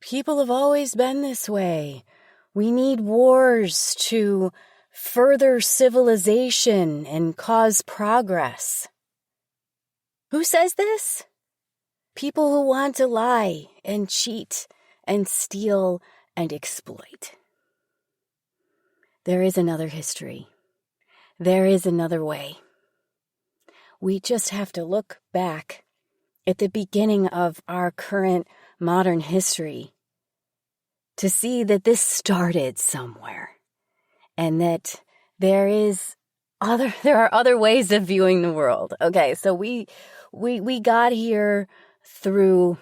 People have always been this way. We need wars to further civilization and cause progress. Who says this? People who want to lie and cheat and steal and exploit. There is another history. There is another way. We just have to look back at the beginning of our current modern history to see that this started somewhere and that there are other ways of viewing the world. Okay, so we got here through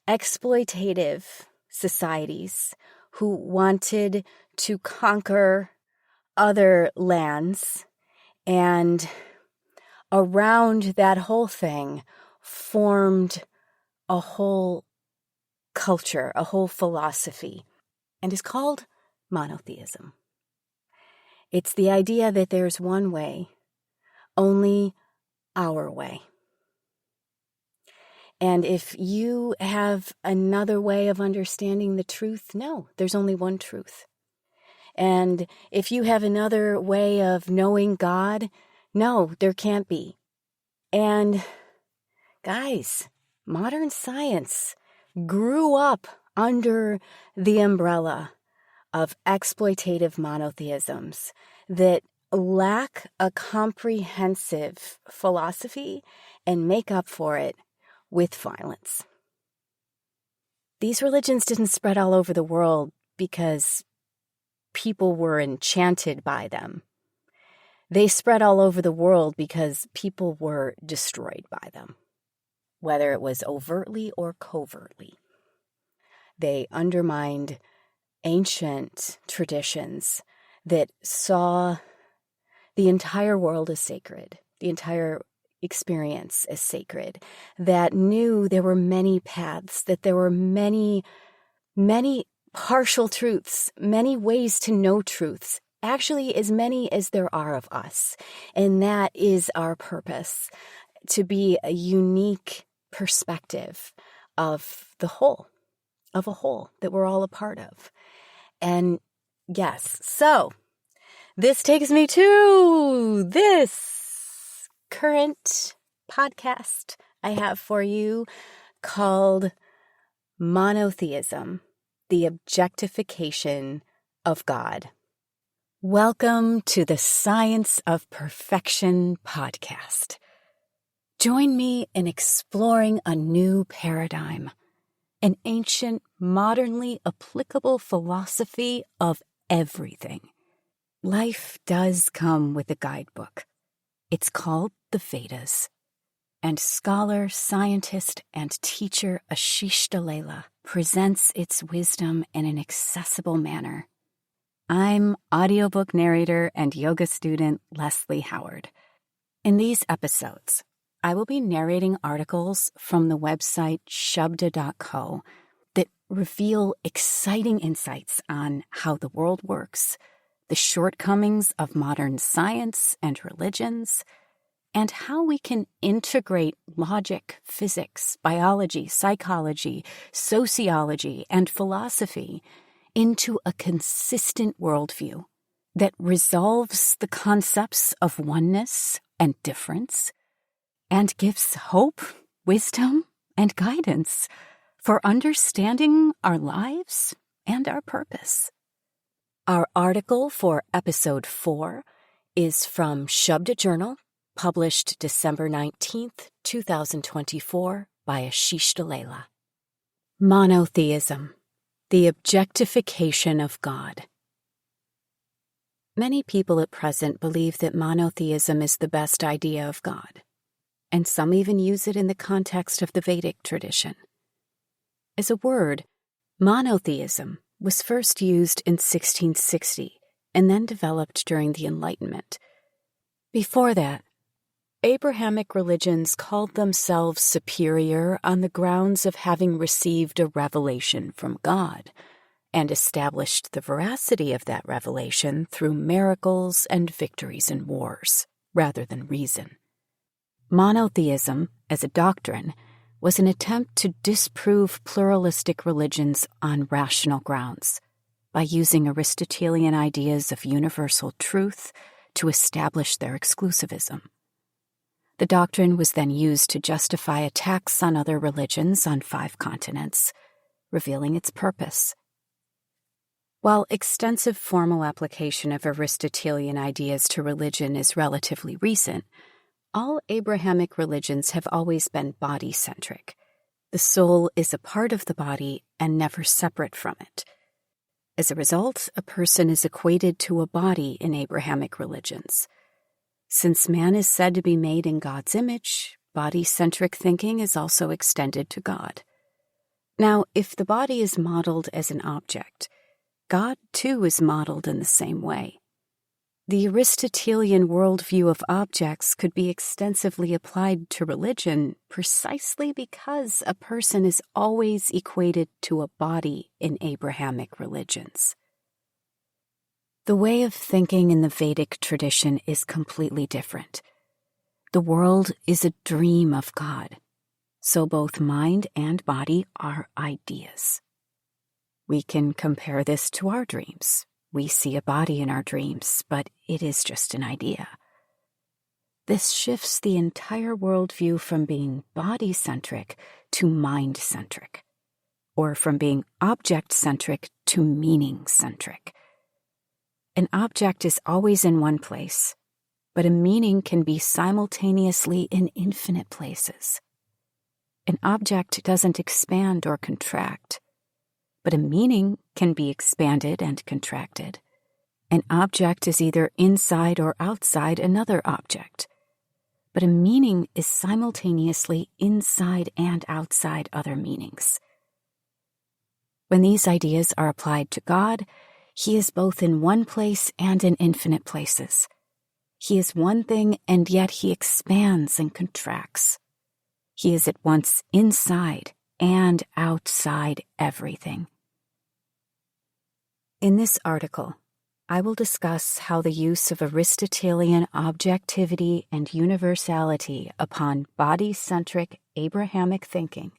exploitative societies who wanted to conquer other lands, and around that whole thing formed a whole culture, a whole philosophy, and is called monotheism. It's the idea that there's one way, only our way. And if you have another way of understanding the truth, no, there's only one truth. And if you have another way of knowing God, no, there can't be. And guys, modern science grew up under the umbrella of exploitative monotheisms that lack a comprehensive philosophy and make up for it with violence. These religions didn't spread all over the world because people were enchanted by them. They spread all over the world because people were destroyed by them, whether it was overtly or covertly. They undermined ancient traditions that saw the entire world as sacred, the entire experience as sacred, that knew there were many paths, that there were many partial truths, many ways to know truths, actually as many as there are of us. And that is our purpose, to be a unique perspective of the whole, of a whole that we're all a part of. And yes, so this takes me to this current podcast I have for you called Monotheism, the Objectification of God. Welcome to the Science of Perfection podcast. Join me in exploring a new paradigm, an ancient, modernly applicable philosophy of everything. Life does come with a guidebook. It's called the Vedas, and scholar, scientist, and teacher Ashish Dallela presents its wisdom in an accessible manner. I'm audiobook narrator and yoga student Leslie Howard. In these episodes, I will be narrating articles from the website shabda.co that reveal exciting insights on how the world works, the shortcomings of modern science and religions, and how we can integrate logic, physics, biology, psychology, sociology, and philosophy into a consistent worldview that resolves the concepts of oneness and difference and gives hope, wisdom, and guidance for understanding our lives and our purpose. Our article for episode 4 is from Shabda Journal, published December 19th, 2024 by Ashish Dallela. Monotheism, the Objectification of God. Many people at present believe that monotheism is the best idea of God, and some even use it in the context of the Vedic tradition. As a word, monotheism was first used in 1660 and then developed during the Enlightenment. Before that, Abrahamic religions called themselves superior on the grounds of having received a revelation from God and established the veracity of that revelation through miracles and victories in wars, rather than reason. Monotheism, as a doctrine, was an attempt to disprove pluralistic religions on rational grounds by using Aristotelian ideas of universal truth to establish their exclusivism. The doctrine was then used to justify attacks on other religions on 5 continents, revealing its purpose. While extensive formal application of Aristotelian ideas to religion is relatively recent, all Abrahamic religions have always been body-centric. The soul is a part of the body and never separate from it. As a result, a person is equated to a body in Abrahamic religions. Since man is said to be made in God's image, body-centric thinking is also extended to God. Now, if the body is modeled as an object, God, too, is modeled in the same way. The Aristotelian worldview of objects could be extensively applied to religion precisely because a person is always equated to a body in Abrahamic religions. The way of thinking in the Vedic tradition is completely different. The world is a dream of God, so both mind and body are ideas. We can compare this to our dreams. We see a body in our dreams, but it is just an idea. This shifts the entire worldview from being body-centric to mind-centric, or from being object-centric to meaning-centric. An object is always in one place, but a meaning can be simultaneously in infinite places. An object doesn't expand or contract, but a meaning can be expanded and contracted. An object is either inside or outside another object, but a meaning is simultaneously inside and outside other meanings. When these ideas are applied to God, He is both in one place and in infinite places. He is one thing, and yet He expands and contracts. He is at once inside and outside everything. In this article, I will discuss how the use of Aristotelian objectivity and universality upon body-centric Abrahamic thinking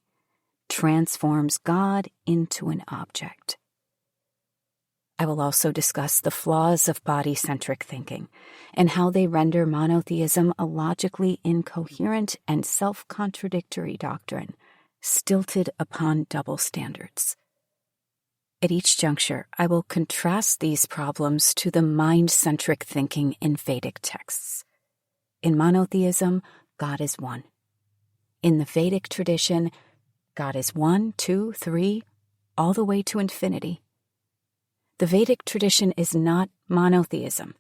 transforms God into an object. I will also discuss the flaws of body-centric thinking and how they render monotheism a logically incoherent and self-contradictory doctrine, stilted upon double standards. At each juncture, I will contrast these problems to the mind-centric thinking in Vedic texts. In monotheism, God is one. In the Vedic tradition, God is 1, 2, 3, all the way to infinity. The Vedic tradition is not monotheism,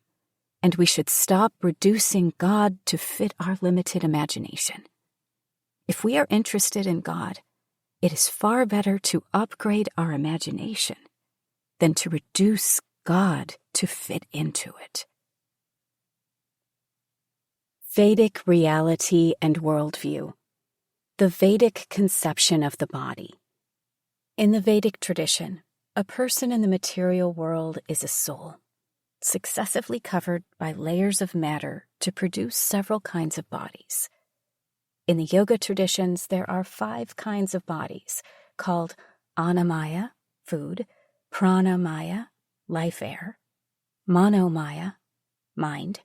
and we should stop reducing God to fit our limited imagination. If we are interested in God, it is far better to upgrade our imagination than to reduce God to fit into it. Vedic reality and worldview. The Vedic conception of the body. In the Vedic tradition, a person in the material world is a soul, successively covered by layers of matter to produce several kinds of bodies. In the yoga traditions, there are 5 kinds of bodies, called Annamaya, food, Pranamaya, life air, Manomaya, mind,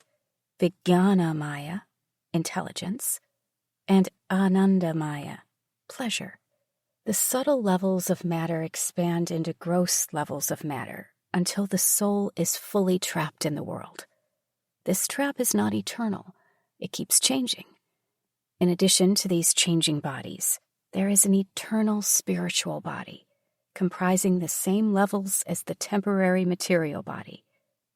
Vijnanamaya, intelligence, and Anandamaya, pleasure. The subtle levels of matter expand into gross levels of matter until the soul is fully trapped in the world. This trap is not eternal. It keeps changing. In addition to these changing bodies, there is an eternal spiritual body, comprising the same levels as the temporary material body,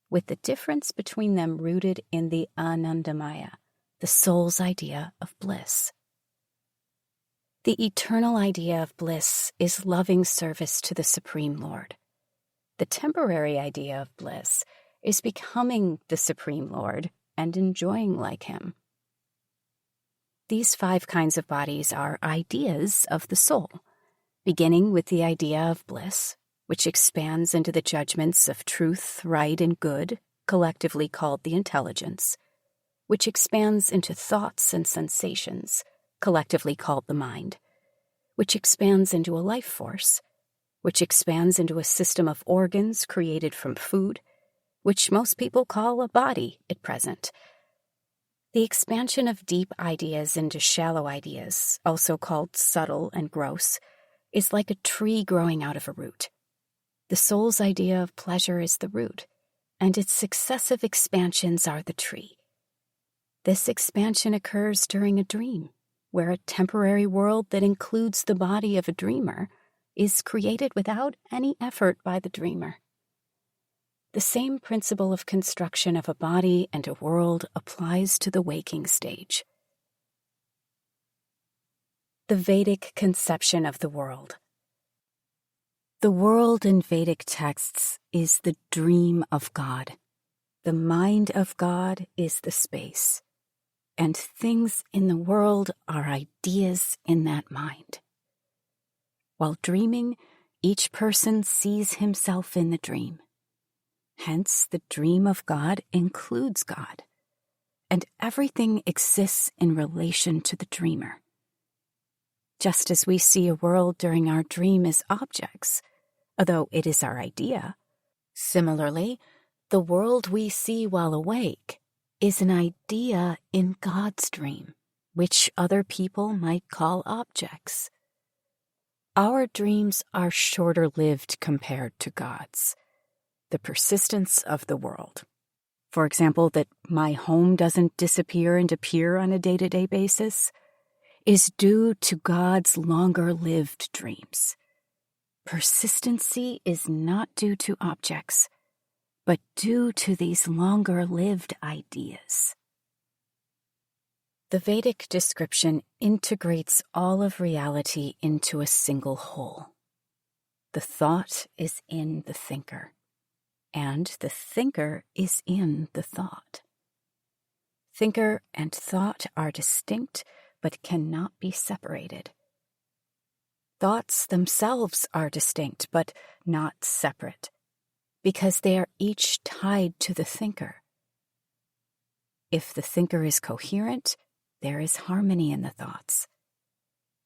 with the difference between them rooted in the Anandamaya, the soul's idea of bliss. The eternal idea of bliss is loving service to the Supreme Lord. The temporary idea of bliss is becoming the Supreme Lord and enjoying like Him. These 5 kinds of bodies are ideas of the soul, beginning with the idea of bliss, which expands into the judgments of truth, right, and good, collectively called the intelligence, which expands into thoughts and sensations, collectively called the mind, which expands into a life force, which expands into a system of organs created from food, which most people call a body at present. The expansion of deep ideas into shallow ideas, also called subtle and gross, is like a tree growing out of a root. The soul's idea of pleasure is the root, and its successive expansions are the tree. This expansion occurs during a dream, where a temporary world that includes the body of a dreamer is created without any effort by the dreamer. The same principle of construction of a body and a world applies to the waking stage. The Vedic conception of the world. The world in Vedic texts is the dream of God. The mind of God is the space, and things in the world are ideas in that mind. While dreaming, each person sees himself in the dream. Hence, the dream of God includes God, and everything exists in relation to the dreamer. Just as we see a world during our dream as objects, although it is our idea, similarly, the world we see while awake is an idea in God's dream, which other people might call objects. Our dreams are shorter-lived compared to God's. The persistence of the world. For example, that my home doesn't disappear and appear on a day-to-day basis is due to God's longer-lived dreams. Persistency is not due to objects, but due to these longer-lived ideas. The Vedic description integrates all of reality into a single whole. The thought is in the thinker, and the thinker is in the thought. Thinker and thought are distinct, but cannot be separated. Thoughts themselves are distinct, but not separate, because they are each tied to the thinker. If the thinker is coherent, there is harmony in the thoughts.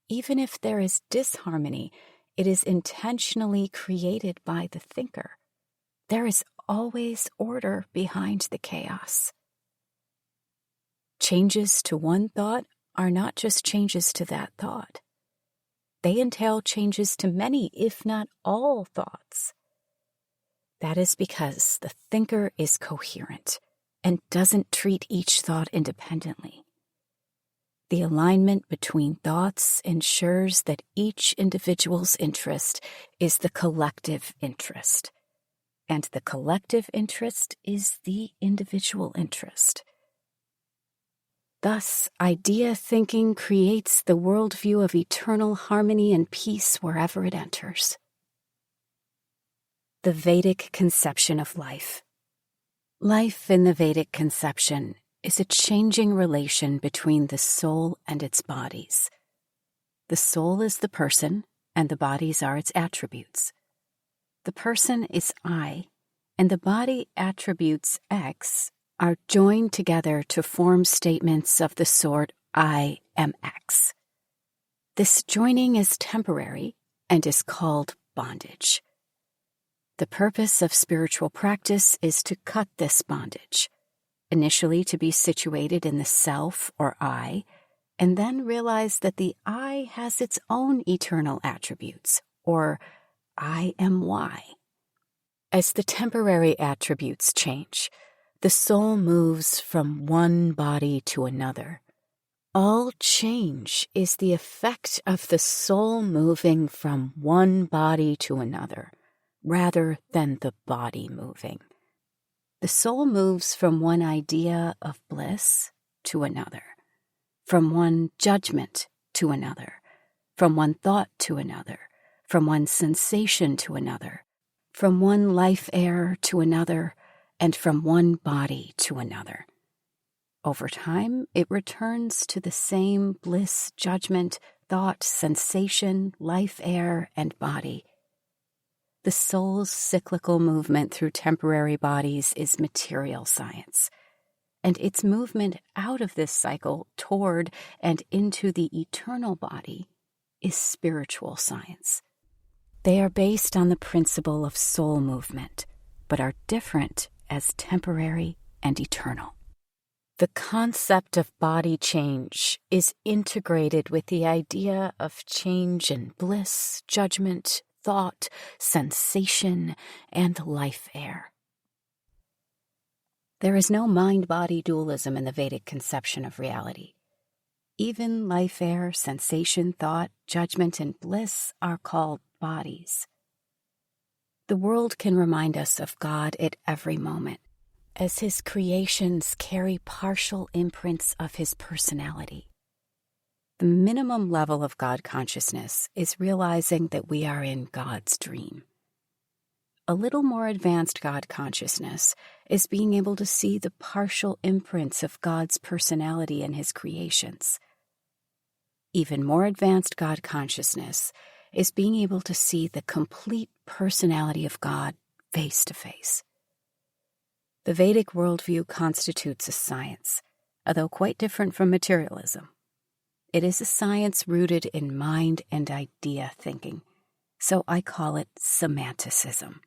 Even if there is disharmony, it is intentionally created by the thinker. There is always order behind the chaos. Changes to one thought are not just changes to that thought. They entail changes to many, if not all, thoughts. That is because the thinker is coherent and doesn't treat each thought independently. The alignment between thoughts ensures that each individual's interest is the collective interest, and the collective interest is the individual interest. Thus, idea thinking creates the worldview of eternal harmony and peace wherever it enters. The Vedic conception of life. Life in the Vedic conception is a changing relation between the soul and its bodies. The soul is the person, and the bodies are its attributes. The person is I, and the body attributes X are joined together to form statements of the sort I am X. This joining is temporary and is called bondage. The purpose of spiritual practice is to cut this bondage, initially to be situated in the self or I, and then realize that the I has its own eternal attributes, or I am Y. As the temporary attributes change, the soul moves from one body to another. All change is the effect of the soul moving from one body to another, rather than the body moving. The soul moves from one idea of bliss to another, from one judgment to another, from one thought to another, from one sensation to another, from one life air to another, and from one body to another. Over time, it returns to the same bliss, judgment, thought, sensation, life air, and body. The soul's cyclical movement through temporary bodies is material science, and its movement out of this cycle toward and into the eternal body is spiritual science. They are based on the principle of soul movement, but are different as temporary and eternal. The concept of body change is integrated with the idea of change in bliss, judgment, thought, sensation, and life air. There is no mind-body dualism in the Vedic conception of reality. Even life air, sensation, thought, judgment, and bliss are called bodies. The world can remind us of God at every moment, as his creations carry partial imprints of his personality. The minimum level of God consciousness is realizing that we are in God's dream. A little more advanced God consciousness is being able to see the partial imprints of God's personality in his creations. Even more advanced God consciousness is being able to see the complete personality of God face to face. The Vedic worldview constitutes a science, although quite different from materialism. It is a science rooted in mind and idea thinking, so I call it semanticism.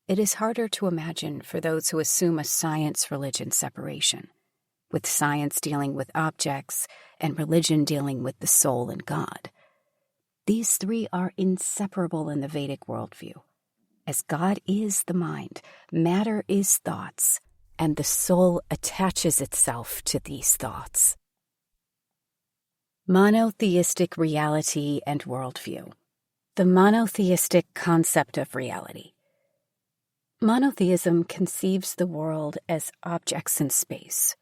It is harder to imagine for those who assume a science-religion separation, with science dealing with objects and religion dealing with the soul and God. These three are inseparable in the Vedic worldview, as God is the mind, matter is thoughts, and the soul attaches itself to these thoughts. Monotheistic reality and worldview. The monotheistic concept of reality. Monotheism conceives the world as objects in space.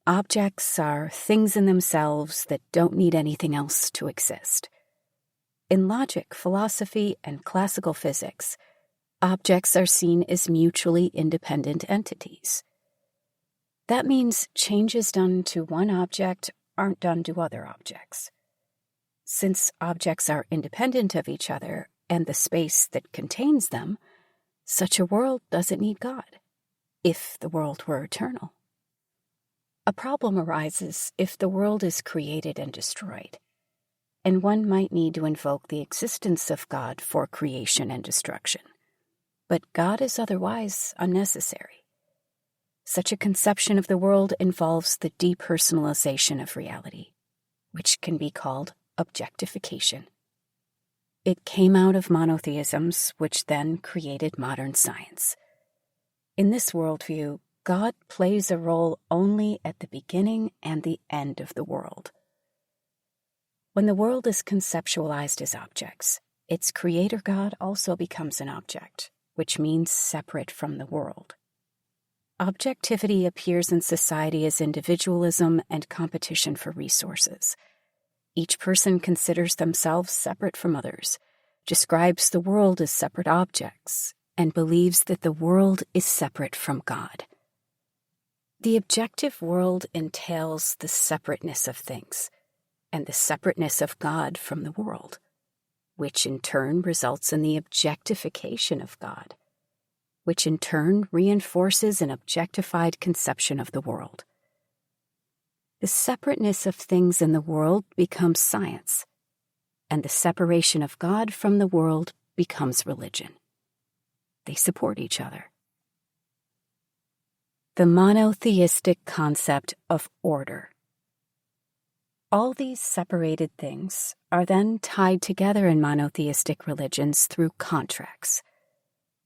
Objects are things in themselves that don't need anything else to exist. In logic, philosophy, and classical physics, objects are seen as mutually independent entities. That means changes done to one object aren't done to other objects. Since objects are independent of each other and the space that contains them, such a world doesn't need God, if the world were eternal. A problem arises if the world is created and destroyed, and one might need to invoke the existence of God for creation and destruction. But God is otherwise unnecessary. Such a conception of the world involves the depersonalization of reality, which can be called objectification. It came out of monotheisms, which then created modern science. In this worldview, God plays a role only at the beginning and the end of the world. When the world is conceptualized as objects, its creator God also becomes an object, which means separate from the world. Objectivity appears in society as individualism and competition for resources. Each person considers themselves separate from others, describes the world as separate objects, and believes that the world is separate from God. The objective world entails the separateness of things, and the separateness of God from the world, which in turn results in the objectification of God, which in turn reinforces an objectified conception of the world. The separateness of things in the world becomes science, and the separation of God from the world becomes religion. They support each other. The monotheistic concept of order. All these separated things are then tied together in monotheistic religions through contracts.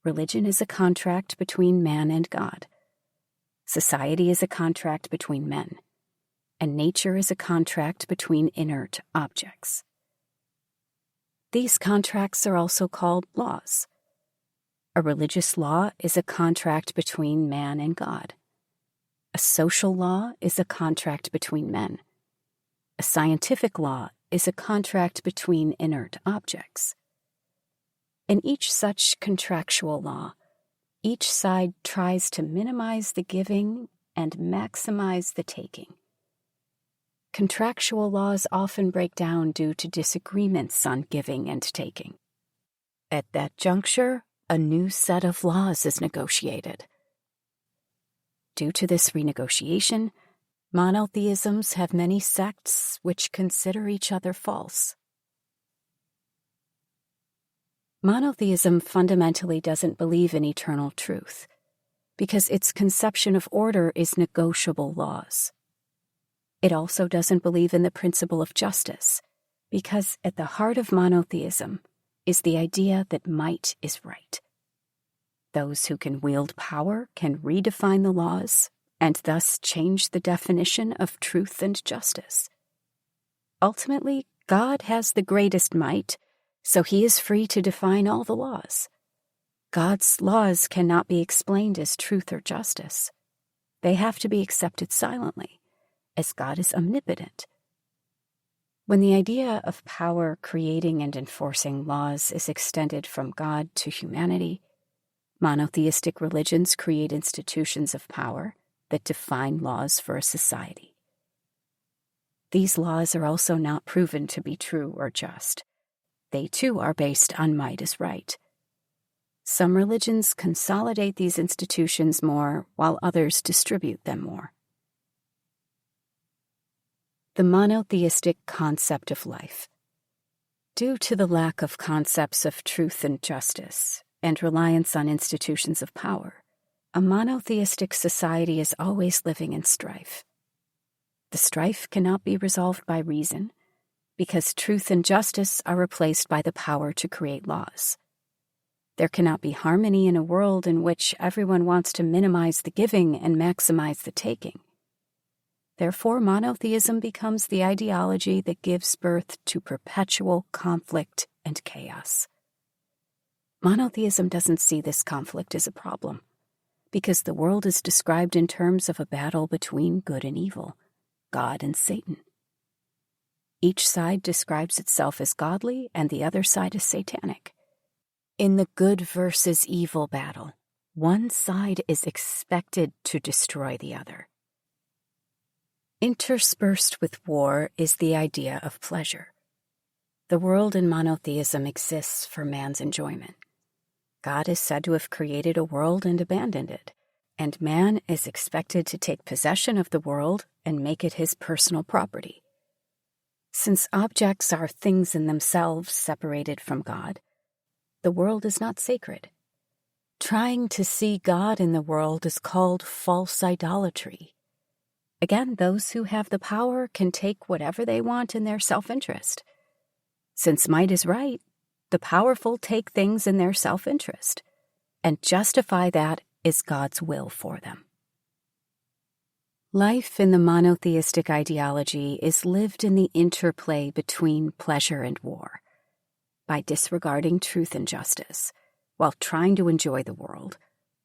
Religion is a contract between man and God. Society is a contract between men. And nature is a contract between inert objects. These contracts are also called laws. A religious law is a contract between man and God. A social law is a contract between men. A scientific law is a contract between inert objects. In each such contractual law, each side tries to minimize the giving and maximize the taking. Contractual laws often break down due to disagreements on giving and taking. At that juncture, a new set of laws is negotiated. Due to this renegotiation, monotheisms have many sects which consider each other false. Monotheism fundamentally doesn't believe in eternal truth, because its conception of order is negotiable laws. It also doesn't believe in the principle of justice, because at the heart of monotheism is the idea that might is right. Those who can wield power can redefine the laws and thus change the definition of truth and justice. Ultimately, God has the greatest might, so he is free to define all the laws. God's laws cannot be explained as truth or justice. They have to be accepted silently, as God is omnipotent. When the idea of power creating and enforcing laws is extended from God to humanity, monotheistic religions create institutions of power that define laws for a society. These laws are also not proven to be true or just. They too are based on might is right. Some religions consolidate these institutions more, while others distribute them more. The monotheistic concept of life. Due to the lack of concepts of truth and justice, and reliance on institutions of power, a monotheistic society is always living in strife. The strife cannot be resolved by reason, because truth and justice are replaced by the power to create laws. There cannot be harmony in a world in which everyone wants to minimize the giving and maximize the taking. Therefore, monotheism becomes the ideology that gives birth to perpetual conflict and chaos. Monotheism doesn't see this conflict as a problem, because the world is described in terms of a battle between good and evil, God and Satan. Each side describes itself as godly and the other side as satanic. In the good versus evil battle, one side is expected to destroy the other. Interspersed with war is the idea of pleasure. The world in monotheism exists for man's enjoyment. God is said to have created a world and abandoned it, and man is expected to take possession of the world and make it his personal property. Since objects are things in themselves separated from God, the world is not sacred. Trying to see God in the world is called false idolatry. Again, those who have the power can take whatever they want in their self-interest. Since might is right, the powerful take things in their self-interest and justify that as God's will for them. Life in the monotheistic ideology is lived in the interplay between pleasure and war. By disregarding truth and justice, while trying to enjoy the world,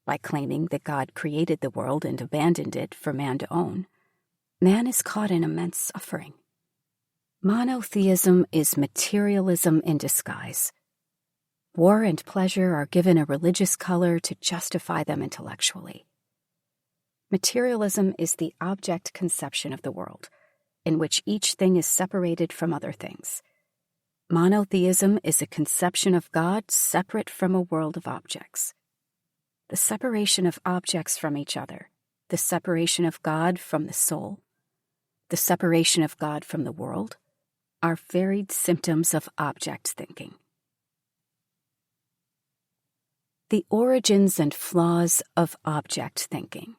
by claiming that God created the world and abandoned it for man to own, man is caught in immense suffering. Monotheism is materialism in disguise. War and pleasure are given a religious color to justify them intellectually. Materialism is the object conception of the world, in which each thing is separated from other things. Monotheism is a conception of God separate from a world of objects. The separation of objects from each other, the separation of God from the soul, the separation of God from the world, are varied symptoms of object thinking. The origins and flaws of object thinking.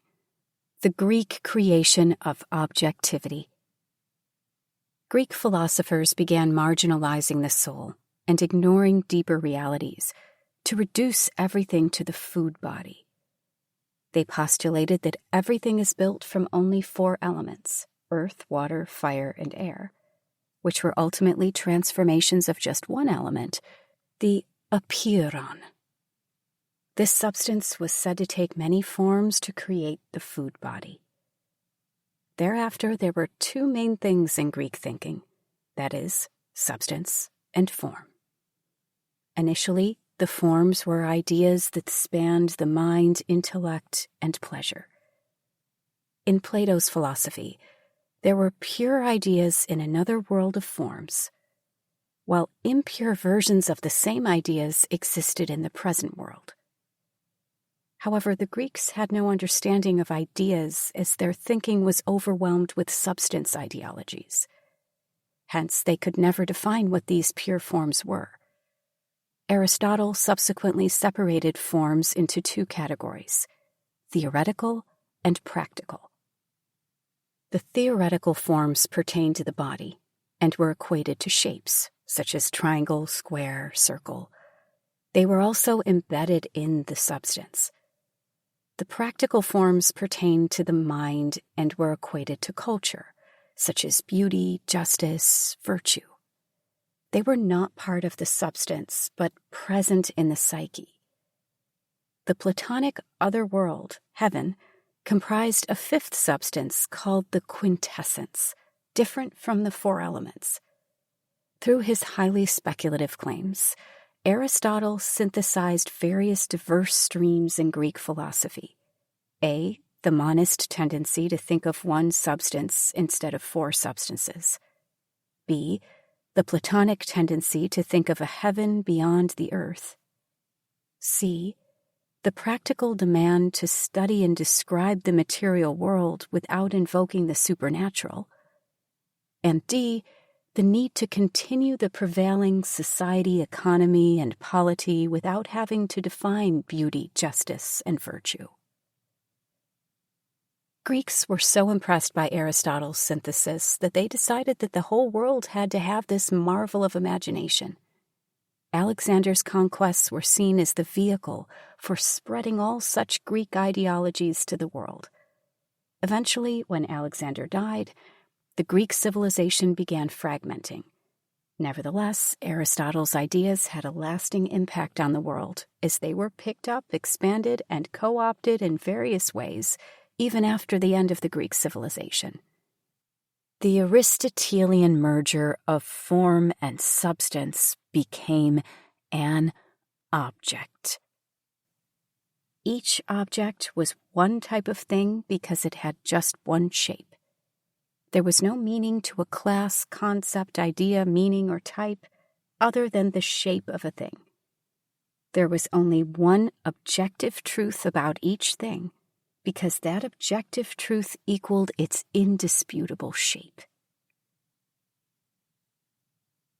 The Greek creation of objectivity. Greek philosophers began marginalizing the soul and ignoring deeper realities to reduce everything to the food body. They postulated that everything is built from only 4 elements: earth, water, fire, and air, which were ultimately transformations of just one element, the apeiron. This substance was said to take many forms to create the food body. Thereafter, there were 2 main things in Greek thinking, that is, substance and form. Initially, the forms were ideas that spanned the mind, intellect, and pleasure. In Plato's philosophy, there were pure ideas in another world of forms, while impure versions of the same ideas existed in the present world. However, the Greeks had no understanding of ideas as their thinking was overwhelmed with substance ideologies. Hence, they could never define what these pure forms were. Aristotle subsequently separated forms into two categories: theoretical and practical. The theoretical forms pertained to the body and were equated to shapes, such as triangle, square, circle. They were also embedded in the substance. The practical forms pertained to the mind and were equated to culture, such as beauty, justice, virtue. They were not part of the substance, but present in the psyche. The Platonic other world, heaven, comprised a fifth substance called the quintessence, different from the four elements. Through his highly speculative claims, Aristotle synthesized various diverse streams in Greek philosophy. A, the monist tendency to think of one substance instead of four substances. B, the Platonic tendency to think of a heaven beyond the earth. C, the practical demand to study and describe the material world without invoking the supernatural. And D, the need to continue the prevailing society, economy, and polity without having to define beauty, justice, and virtue. Greeks were so impressed by Aristotle's synthesis that they decided that the whole world had to have this marvel of imagination. Alexander's conquests were seen as the vehicle for spreading all such Greek ideologies to the world. Eventually, when Alexander died, the Greek civilization began fragmenting. Nevertheless, Aristotle's ideas had a lasting impact on the world, as they were picked up, expanded, and co-opted in various ways, even after the end of the Greek civilization. The Aristotelian merger of form and substance became an object. Each object was one type of thing because it had just one shape. There was no meaning to a class, concept, idea, meaning, or type other than the shape of a thing. There was only one objective truth about each thing, because that objective truth equaled its indisputable shape.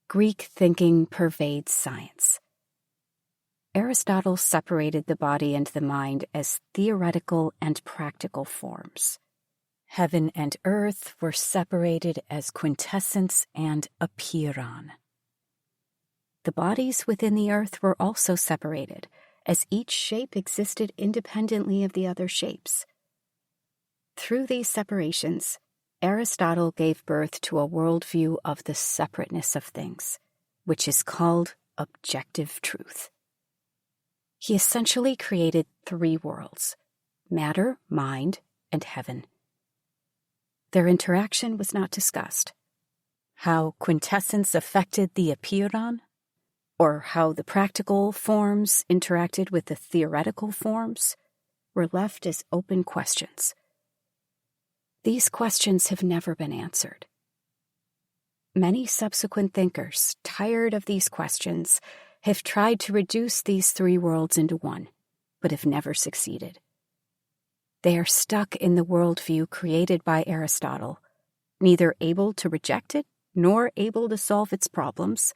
Greek thinking pervades science. Aristotle separated the body and the mind as theoretical and practical forms. Heaven and earth were separated as quintessence and apeiron. The bodies within the earth were also separated, as each shape existed independently of the other shapes. Through these separations, Aristotle gave birth to a worldview of the separateness of things, which is called objective truth. He essentially created three worlds: matter, mind, and heaven. Their interaction was not discussed. How quintessence affected the apeiron, or how the practical forms interacted with the theoretical forms, were left as open questions. These questions have never been answered. Many subsequent thinkers, tired of these questions, have tried to reduce these three worlds into one, but have never succeeded. They are stuck in the worldview created by Aristotle, neither able to reject it, nor able to solve its problems,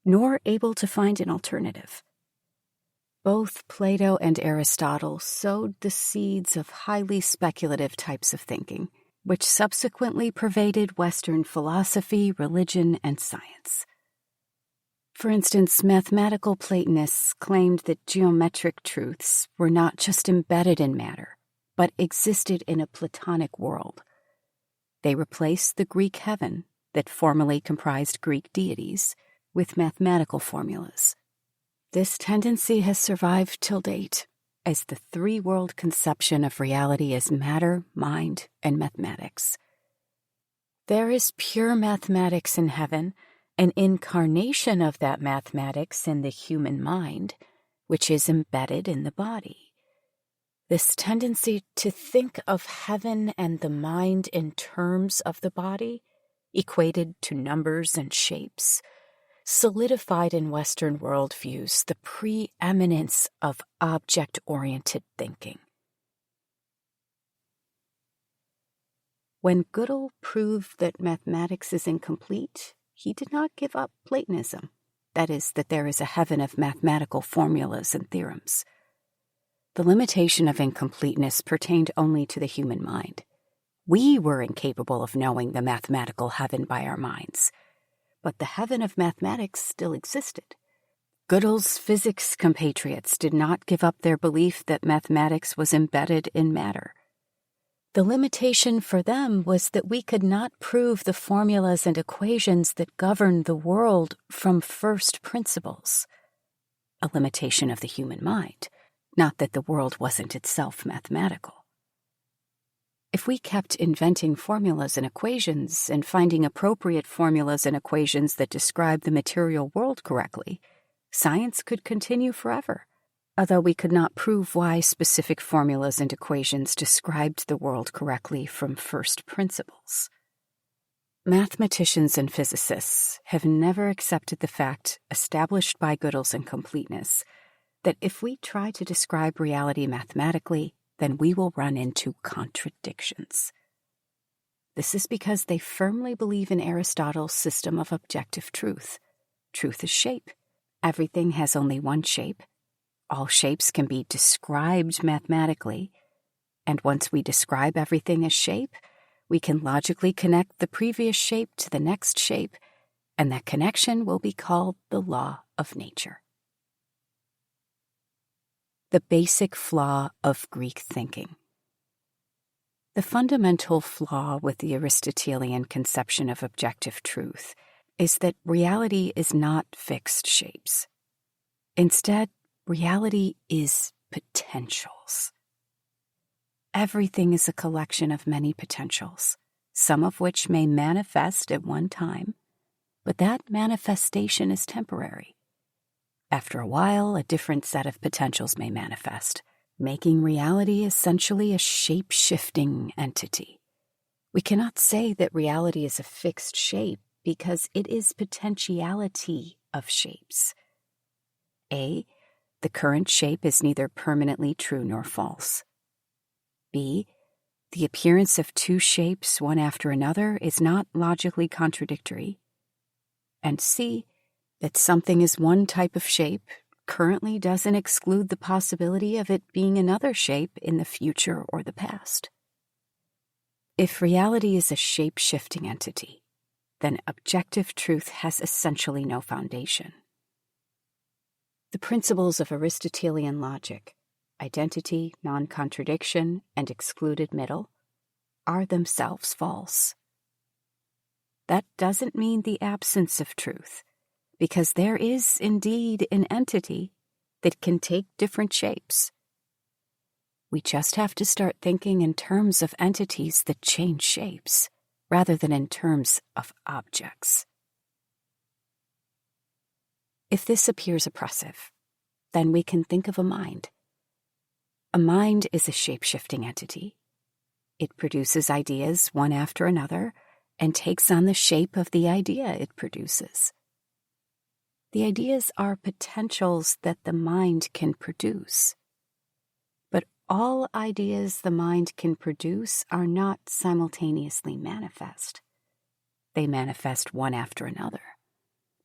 nor able to find an alternative. Both Plato and Aristotle sowed the seeds of highly speculative types of thinking, which subsequently pervaded Western philosophy, religion, and science. For instance, mathematical Platonists claimed that geometric truths were not just embedded in matter, but existed in a Platonic world. They replaced the Greek heaven that formerly comprised Greek deities with mathematical formulas. This tendency has survived till date as the three-world conception of reality as matter, mind, and mathematics. There is pure mathematics in heaven, an incarnation of that mathematics in the human mind, which is embedded in the body. This tendency to think of heaven and the mind in terms of the body, equated to numbers and shapes, solidified in Western worldviews the preeminence of object-oriented thinking. When Gödel proved that mathematics is incomplete, he did not give up Platonism, that is, that there is a heaven of mathematical formulas and theorems. The limitation of incompleteness pertained only to the human mind. We were incapable of knowing the mathematical heaven by our minds, but the heaven of mathematics still existed. Gödel's physics compatriots did not give up their belief that mathematics was embedded in matter. The limitation for them was that we could not prove the formulas and equations that govern the world from first principles, a limitation of the human mind, not that the world wasn't itself mathematical. If we kept inventing formulas and equations and finding appropriate formulas and equations that describe the material world correctly, science could continue forever, although we could not prove why specific formulas and equations described the world correctly from first principles. Mathematicians and physicists have never accepted the fact, established by Gödel's incompleteness, that if we try to describe reality mathematically, then we will run into contradictions. This is because they firmly believe in Aristotle's system of objective truth. Truth is shape. Everything has only one shape. All shapes can be described mathematically, and once we describe everything as shape, we can logically connect the previous shape to the next shape, and that connection will be called the law of nature. The basic flaw of Greek thinking. The fundamental flaw with the Aristotelian conception of objective truth is that reality is not fixed shapes. Instead, reality is potentials. Everything is a collection of many potentials, some of which may manifest at one time, but that manifestation is temporary. After a while, a different set of potentials may manifest, making reality essentially a shape-shifting entity. We cannot say that reality is a fixed shape because it is potentiality of shapes. A, the current shape is neither permanently true nor false. B, the appearance of two shapes, one after another, is not logically contradictory. And C, that something is one type of shape currently doesn't exclude the possibility of it being another shape in the future or the past. If reality is a shape-shifting entity, then objective truth has essentially no foundation. The principles of Aristotelian logic, identity, non-contradiction, and excluded middle, are themselves false. That doesn't mean the absence of truth, because there is indeed an entity that can take different shapes. We just have to start thinking in terms of entities that change shapes, rather than in terms of objects. If this appears oppressive, then we can think of a mind. A mind is a shape-shifting entity. It produces ideas one after another and takes on the shape of the idea it produces. The ideas are potentials that the mind can produce. But all ideas the mind can produce are not simultaneously manifest. They manifest one after another.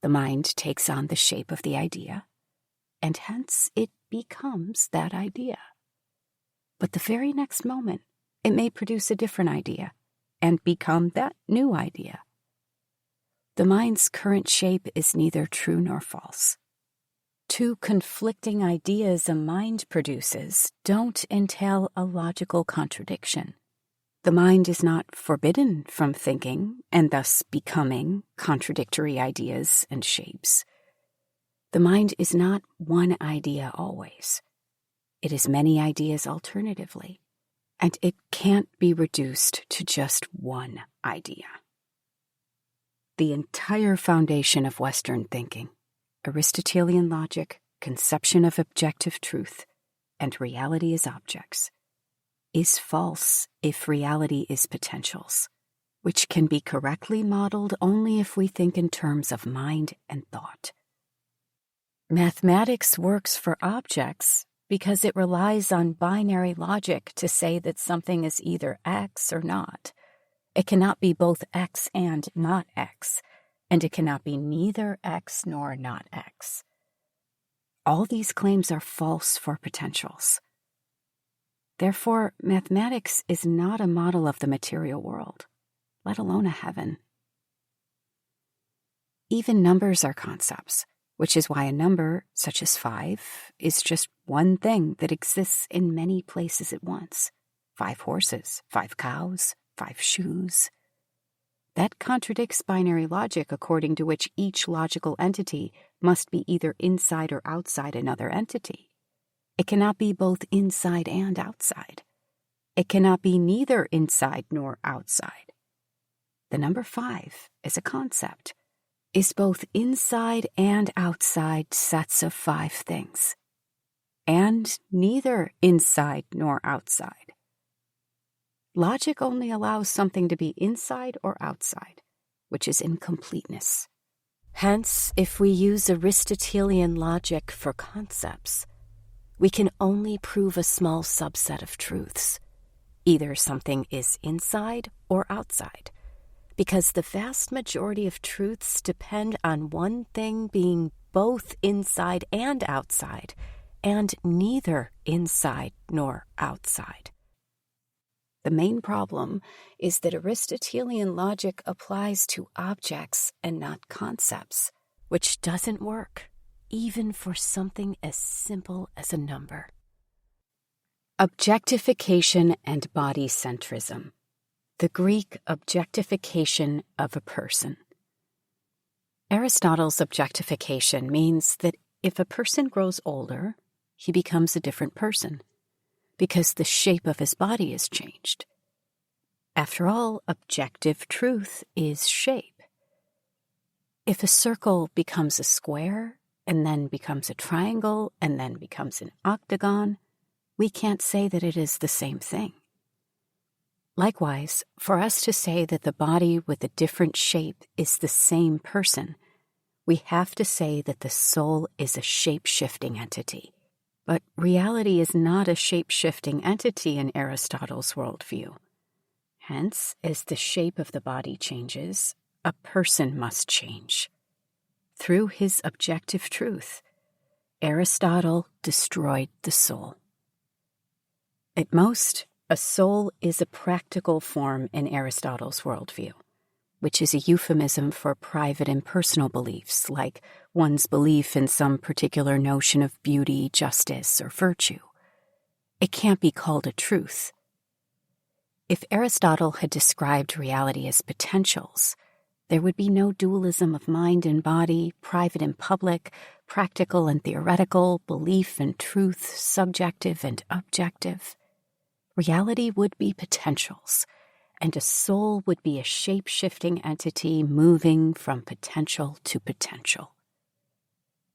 The mind takes on the shape of the idea, and hence it becomes that idea. But the very next moment, it may produce a different idea and become that new idea. The mind's current shape is neither true nor false. Two conflicting ideas a mind produces don't entail a logical contradiction. The mind is not forbidden from thinking and thus becoming contradictory ideas and shapes. The mind is not one idea always. It is many ideas alternatively, and it can't be reduced to just one idea. The entire foundation of Western thinking, Aristotelian logic, conception of objective truth, and reality as objects, is false if reality is potentials, which can be correctly modeled only if we think in terms of mind and thought. Mathematics works for objects because it relies on binary logic to say that something is either X or not. It cannot be both X and not X, and it cannot be neither X nor not X. All these claims are false for potentials. Therefore, mathematics is not a model of the material world, let alone a heaven. Even numbers are concepts, which is why a number, such as 5, is just one thing that exists in many places at once. 5 horses, 5 cows, 5 shoes. That contradicts binary logic, according to which each logical entity must be either inside or outside another entity. It cannot be both inside and outside. It cannot be neither inside nor outside. The number 5 as a concept is both inside and outside sets of 5 things, and neither inside nor outside. Logic only allows something to be inside or outside, which is incompleteness. Hence, if we use Aristotelian logic for concepts, we can only prove a small subset of truths. Either something is inside or outside, because the vast majority of truths depend on one thing being both inside and outside, and neither inside nor outside. The main problem is that Aristotelian logic applies to objects and not concepts, which doesn't work, even for something as simple as a number. Objectification and body centrism. The Greek objectification of a person. Aristotle's objectification means that if a person grows older, he becomes a different person, because the shape of his body is changed. After all, objective truth is shape. If a circle becomes a square, and then becomes a triangle, and then becomes an octagon, we can't say that it is the same thing. Likewise, for us to say that the body with a different shape is the same person, we have to say that the soul is a shape-shifting entity. But reality is not a shape-shifting entity in Aristotle's worldview. Hence, as the shape of the body changes, a person must change. Through his objective truth, Aristotle destroyed the soul. At most, a soul is a practical form in Aristotle's worldview, which is a euphemism for private and personal beliefs, like one's belief in some particular notion of beauty, justice, or virtue. It can't be called a truth. If Aristotle had described reality as potentials, there would be no dualism of mind and body, private and public, practical and theoretical, belief and truth, subjective and objective. Reality would be potentials, and a soul would be a shape-shifting entity moving from potential to potential.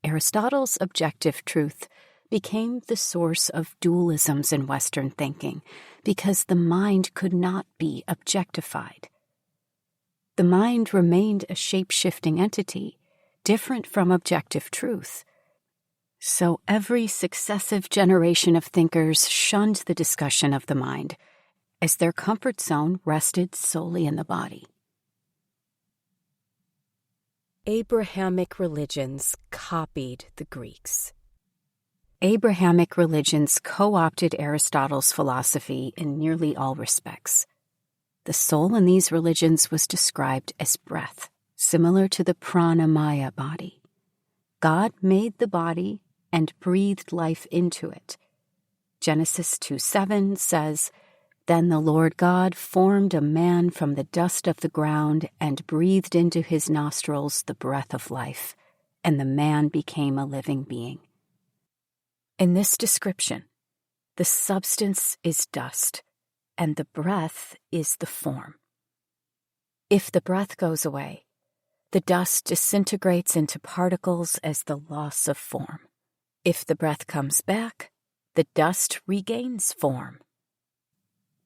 Aristotle's objective truth became the source of dualisms in Western thinking because the mind could not be objectified. The mind remained a shape-shifting entity, different from objective truth. So every successive generation of thinkers shunned the discussion of the mind, as their comfort zone rested solely in the body. Abrahamic religions copied the Greeks. Abrahamic religions co-opted Aristotle's philosophy in nearly all respects. The soul in these religions was described as breath, similar to the pranamaya body. God made the body and breathed life into it. Genesis 2:7 says, "Then the Lord God formed a man from the dust of the ground and breathed into his nostrils the breath of life, and the man became a living being." In this description, the substance is dust, and the breath is the form. If the breath goes away, the dust disintegrates into particles as the loss of form. If the breath comes back, the dust regains form.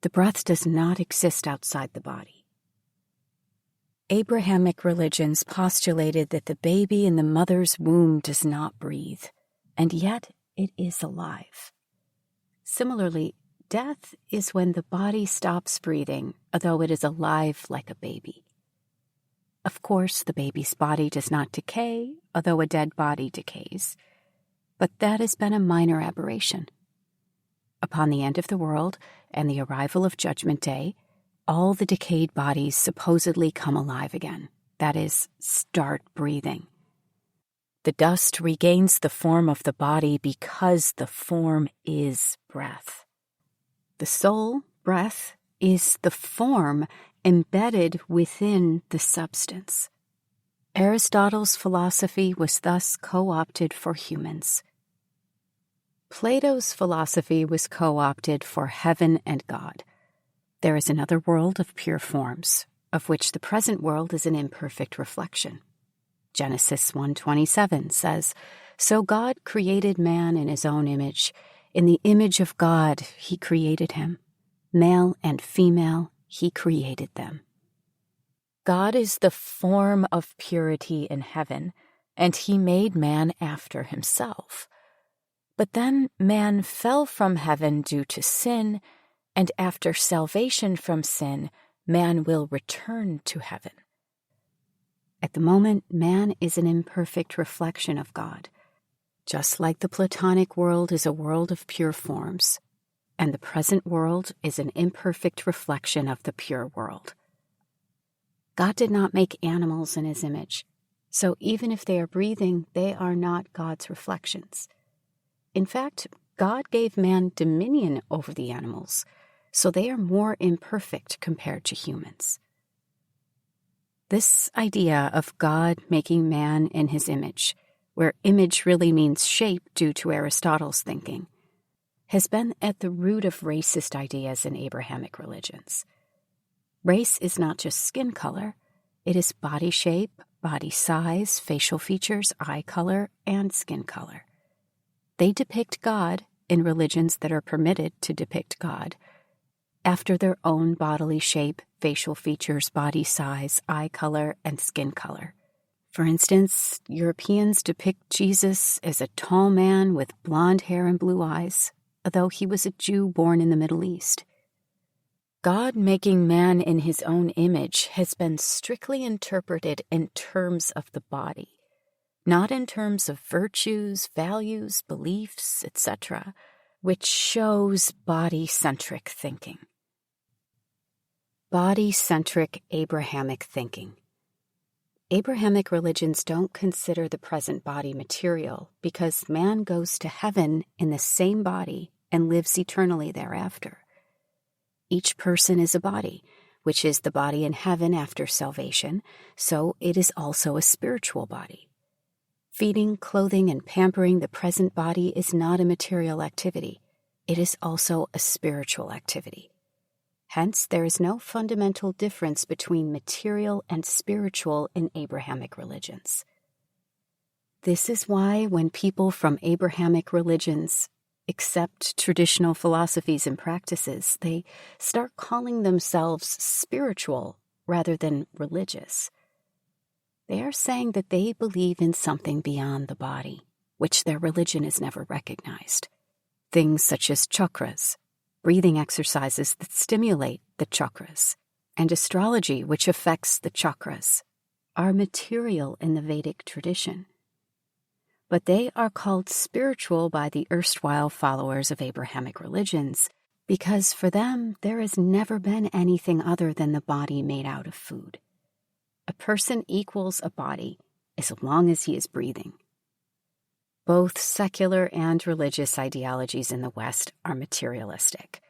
The breath does not exist outside the body. Abrahamic religions postulated that the baby in the mother's womb does not breathe, and yet it is alive. Similarly, death is when the body stops breathing, although it is alive like a baby. Of course, the baby's body does not decay, although a dead body decays. But that has been a minor aberration. Upon the end of the world and the arrival of Judgment Day, all the decayed bodies supposedly come alive again. That is, start breathing. The dust regains the form of the body because the form is breath. The soul, breath, is the form embedded within the substance. Aristotle's philosophy was thus co-opted for humans. Plato's philosophy was co-opted for heaven and God. There is another world of pure forms, of which the present world is an imperfect reflection. Genesis 1:27 says, "So God created man in his own image. In the image of God he created him. Male and female he created them." God is the form of purity in heaven, and he made man after himself. But then man fell from heaven due to sin, and after salvation from sin, man will return to heaven. At the moment, man is an imperfect reflection of God, just like the Platonic world is a world of pure forms, and the present world is an imperfect reflection of the pure world. God did not make animals in his image, so even if they are breathing, they are not God's reflections. In fact, God gave man dominion over the animals, so they are more imperfect compared to humans. This idea of God making man in his image, where image really means shape due to Aristotle's thinking, has been at the root of racist ideas in Abrahamic religions. Race is not just skin color, it is body shape, body size, facial features, eye color, and skin color. They depict God, in religions that are permitted to depict God, after their own bodily shape, facial features, body size, eye color, and skin color. For instance, Europeans depict Jesus as a tall man with blonde hair and blue eyes, although he was a Jew born in the Middle East. God making man in his own image has been strictly interpreted in terms of the body, not in terms of virtues, values, beliefs, etc., which shows body-centric thinking. Body-centric Abrahamic thinking. Abrahamic religions don't consider the present body material because man goes to heaven in the same body and lives eternally thereafter. Each person is a body, which is the body in heaven after salvation, so it is also a spiritual body. Feeding, clothing, and pampering the present body is not a material activity. It is also a spiritual activity. Hence, there is no fundamental difference between material and spiritual in Abrahamic religions. This is why when people from Abrahamic religions accept traditional philosophies and practices, they start calling themselves spiritual rather than religious. They are saying that they believe in something beyond the body, which their religion has never recognized. Things such as chakras, breathing exercises that stimulate the chakras, and astrology, which affects the chakras, are material in the Vedic tradition. But they are called spiritual by the erstwhile followers of Abrahamic religions because for them there has never been anything other than the body made out of food. A person equals a body as long as he is breathing. Both secular and religious ideologies in the West are materialistic.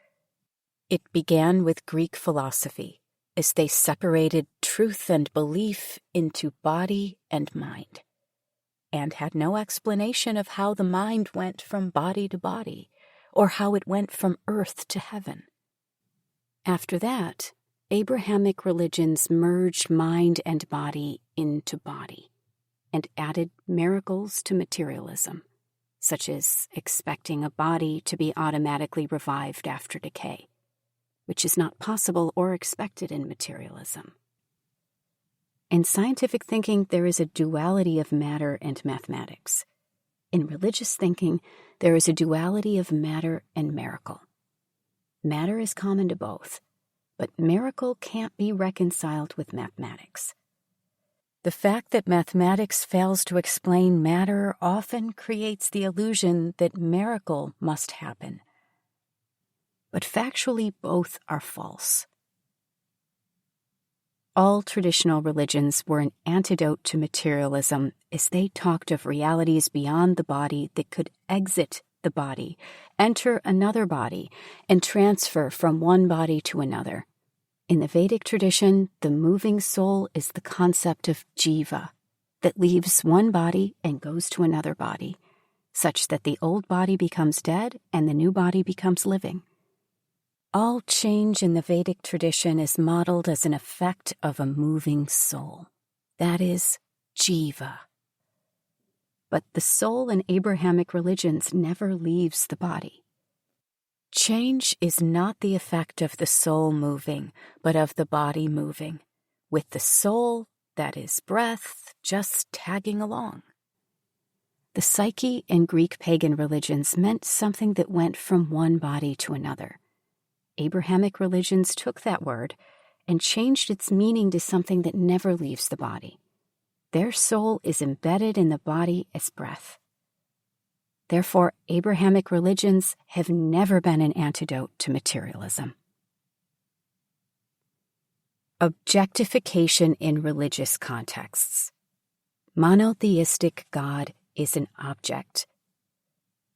It began with Greek philosophy, as they separated truth and belief into body and mind, and had no explanation of how the mind went from body to body, or how it went from earth to heaven. After that, Abrahamic religions merged mind and body into body, and added miracles to materialism, such as expecting a body to be automatically revived after decay, which is not possible or expected in materialism. In scientific thinking, there is a duality of matter and mathematics. In religious thinking, there is a duality of matter and miracle. Matter is common to both, but miracle can't be reconciled with mathematics. The fact that mathematics fails to explain matter often creates the illusion that miracle must happen. But factually, both are false. All traditional religions were an antidote to materialism as they talked of realities beyond the body that could exit the body, enter another body, and transfer from one body to another. In the Vedic tradition, the moving soul is the concept of jiva, that leaves one body and goes to another body, such that the old body becomes dead and the new body becomes living. All change in the Vedic tradition is modeled as an effect of a moving soul. That is, jiva. But the soul in Abrahamic religions never leaves the body. Change is not the effect of the soul moving, but of the body moving, with the soul, that is breath, just tagging along. The psyche in Greek pagan religions meant something that went from one body to another. Abrahamic religions took that word and changed its meaning to something that never leaves the body. Their soul is embedded in the body as breath. Therefore, Abrahamic religions have never been an antidote to materialism. Objectification in religious contexts. Monotheistic God is an object.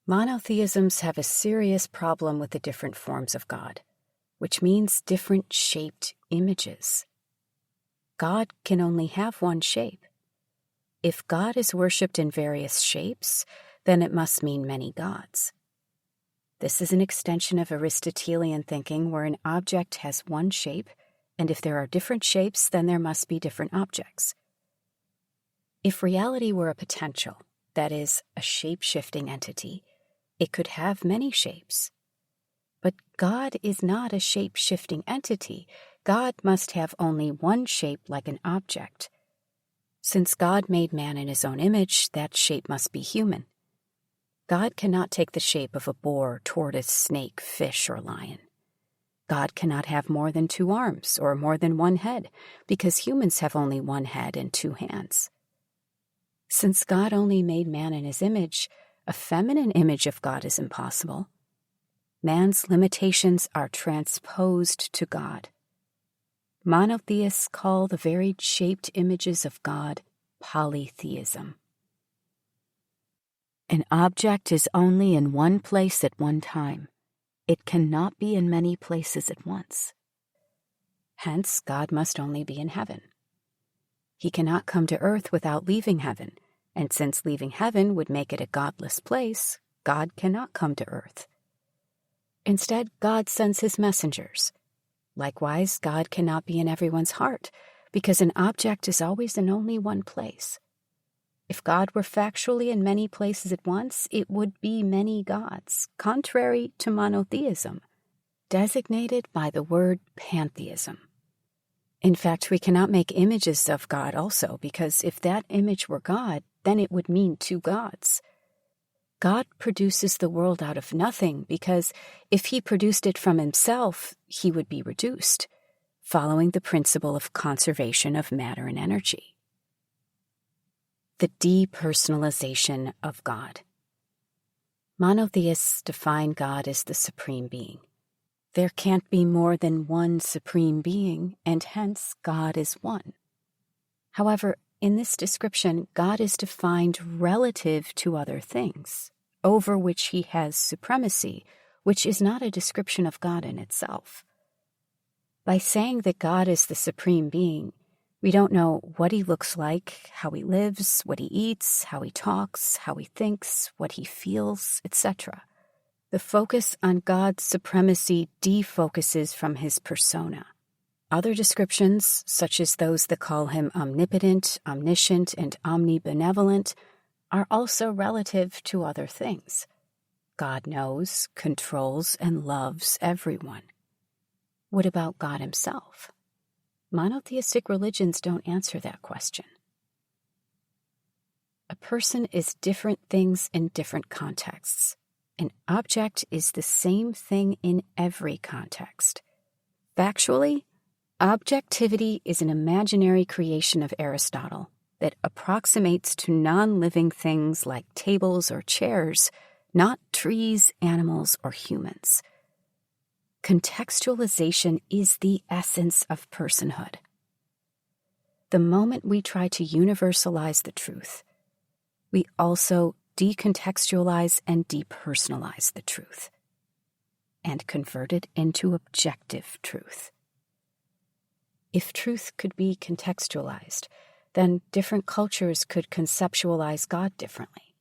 Monotheisms have a serious problem with the different forms of God, which means different shaped images. God can only have one shape. If God is worshipped in various shapes, then it must mean many gods. This is an extension of Aristotelian thinking where an object has one shape, and if there are different shapes, then there must be different objects. If reality were a potential, that is, a shape-shifting entity, it could have many shapes. But God is not a shape-shifting entity. God must have only one shape like an object. Since God made man in his own image, that shape must be human. God cannot take the shape of a boar, tortoise, snake, fish, or lion. God cannot have more than 2 arms or more than 1 head, because humans have only 1 head and 2 hands. Since God only made man in his image, a feminine image of God is impossible. Man's limitations are transposed to God. Monotheists call the varied shaped images of God polytheism. An object is only in one place at one time. It cannot be in many places at once. Hence, God must only be in heaven. He cannot come to earth without leaving heaven, and since leaving heaven would make it a godless place, God cannot come to earth. Instead, God sends his messengers. Likewise, God cannot be in everyone's heart, because an object is always in only one place. If God were factually in many places at once, it would be many gods, contrary to monotheism, designated by the word pantheism. In fact, we cannot make images of God also, because if that image were God, then it would mean 2 gods. God produces the world out of nothing, because if he produced it from himself, he would be reduced, following the principle of conservation of matter and energy. The depersonalization of God. Monotheists define God as the supreme being. There can't be more than one supreme being, and hence God is one. However, in this description, God is defined relative to other things, over which he has supremacy, which is not a description of God in itself. By saying that God is the supreme being, we don't know what he looks like, how he lives, what he eats, how he talks, how he thinks, what he feels, etc. The focus on God's supremacy defocuses from his persona. Other descriptions, such as those that call him omnipotent, omniscient, and omnibenevolent, are also relative to other things. God knows, controls, and loves everyone. What about God himself? Monotheistic religions don't answer that question. A person is different things in different contexts. An object is the same thing in every context. Factually, objectivity is an imaginary creation of Aristotle, that approximates to non-living things like tables or chairs, not trees, animals, or humans. Contextualization is the essence of personhood. The moment we try to universalize the truth, we also decontextualize and depersonalize the truth, and convert it into objective truth. If truth could be contextualized, then different cultures could conceptualize God differently.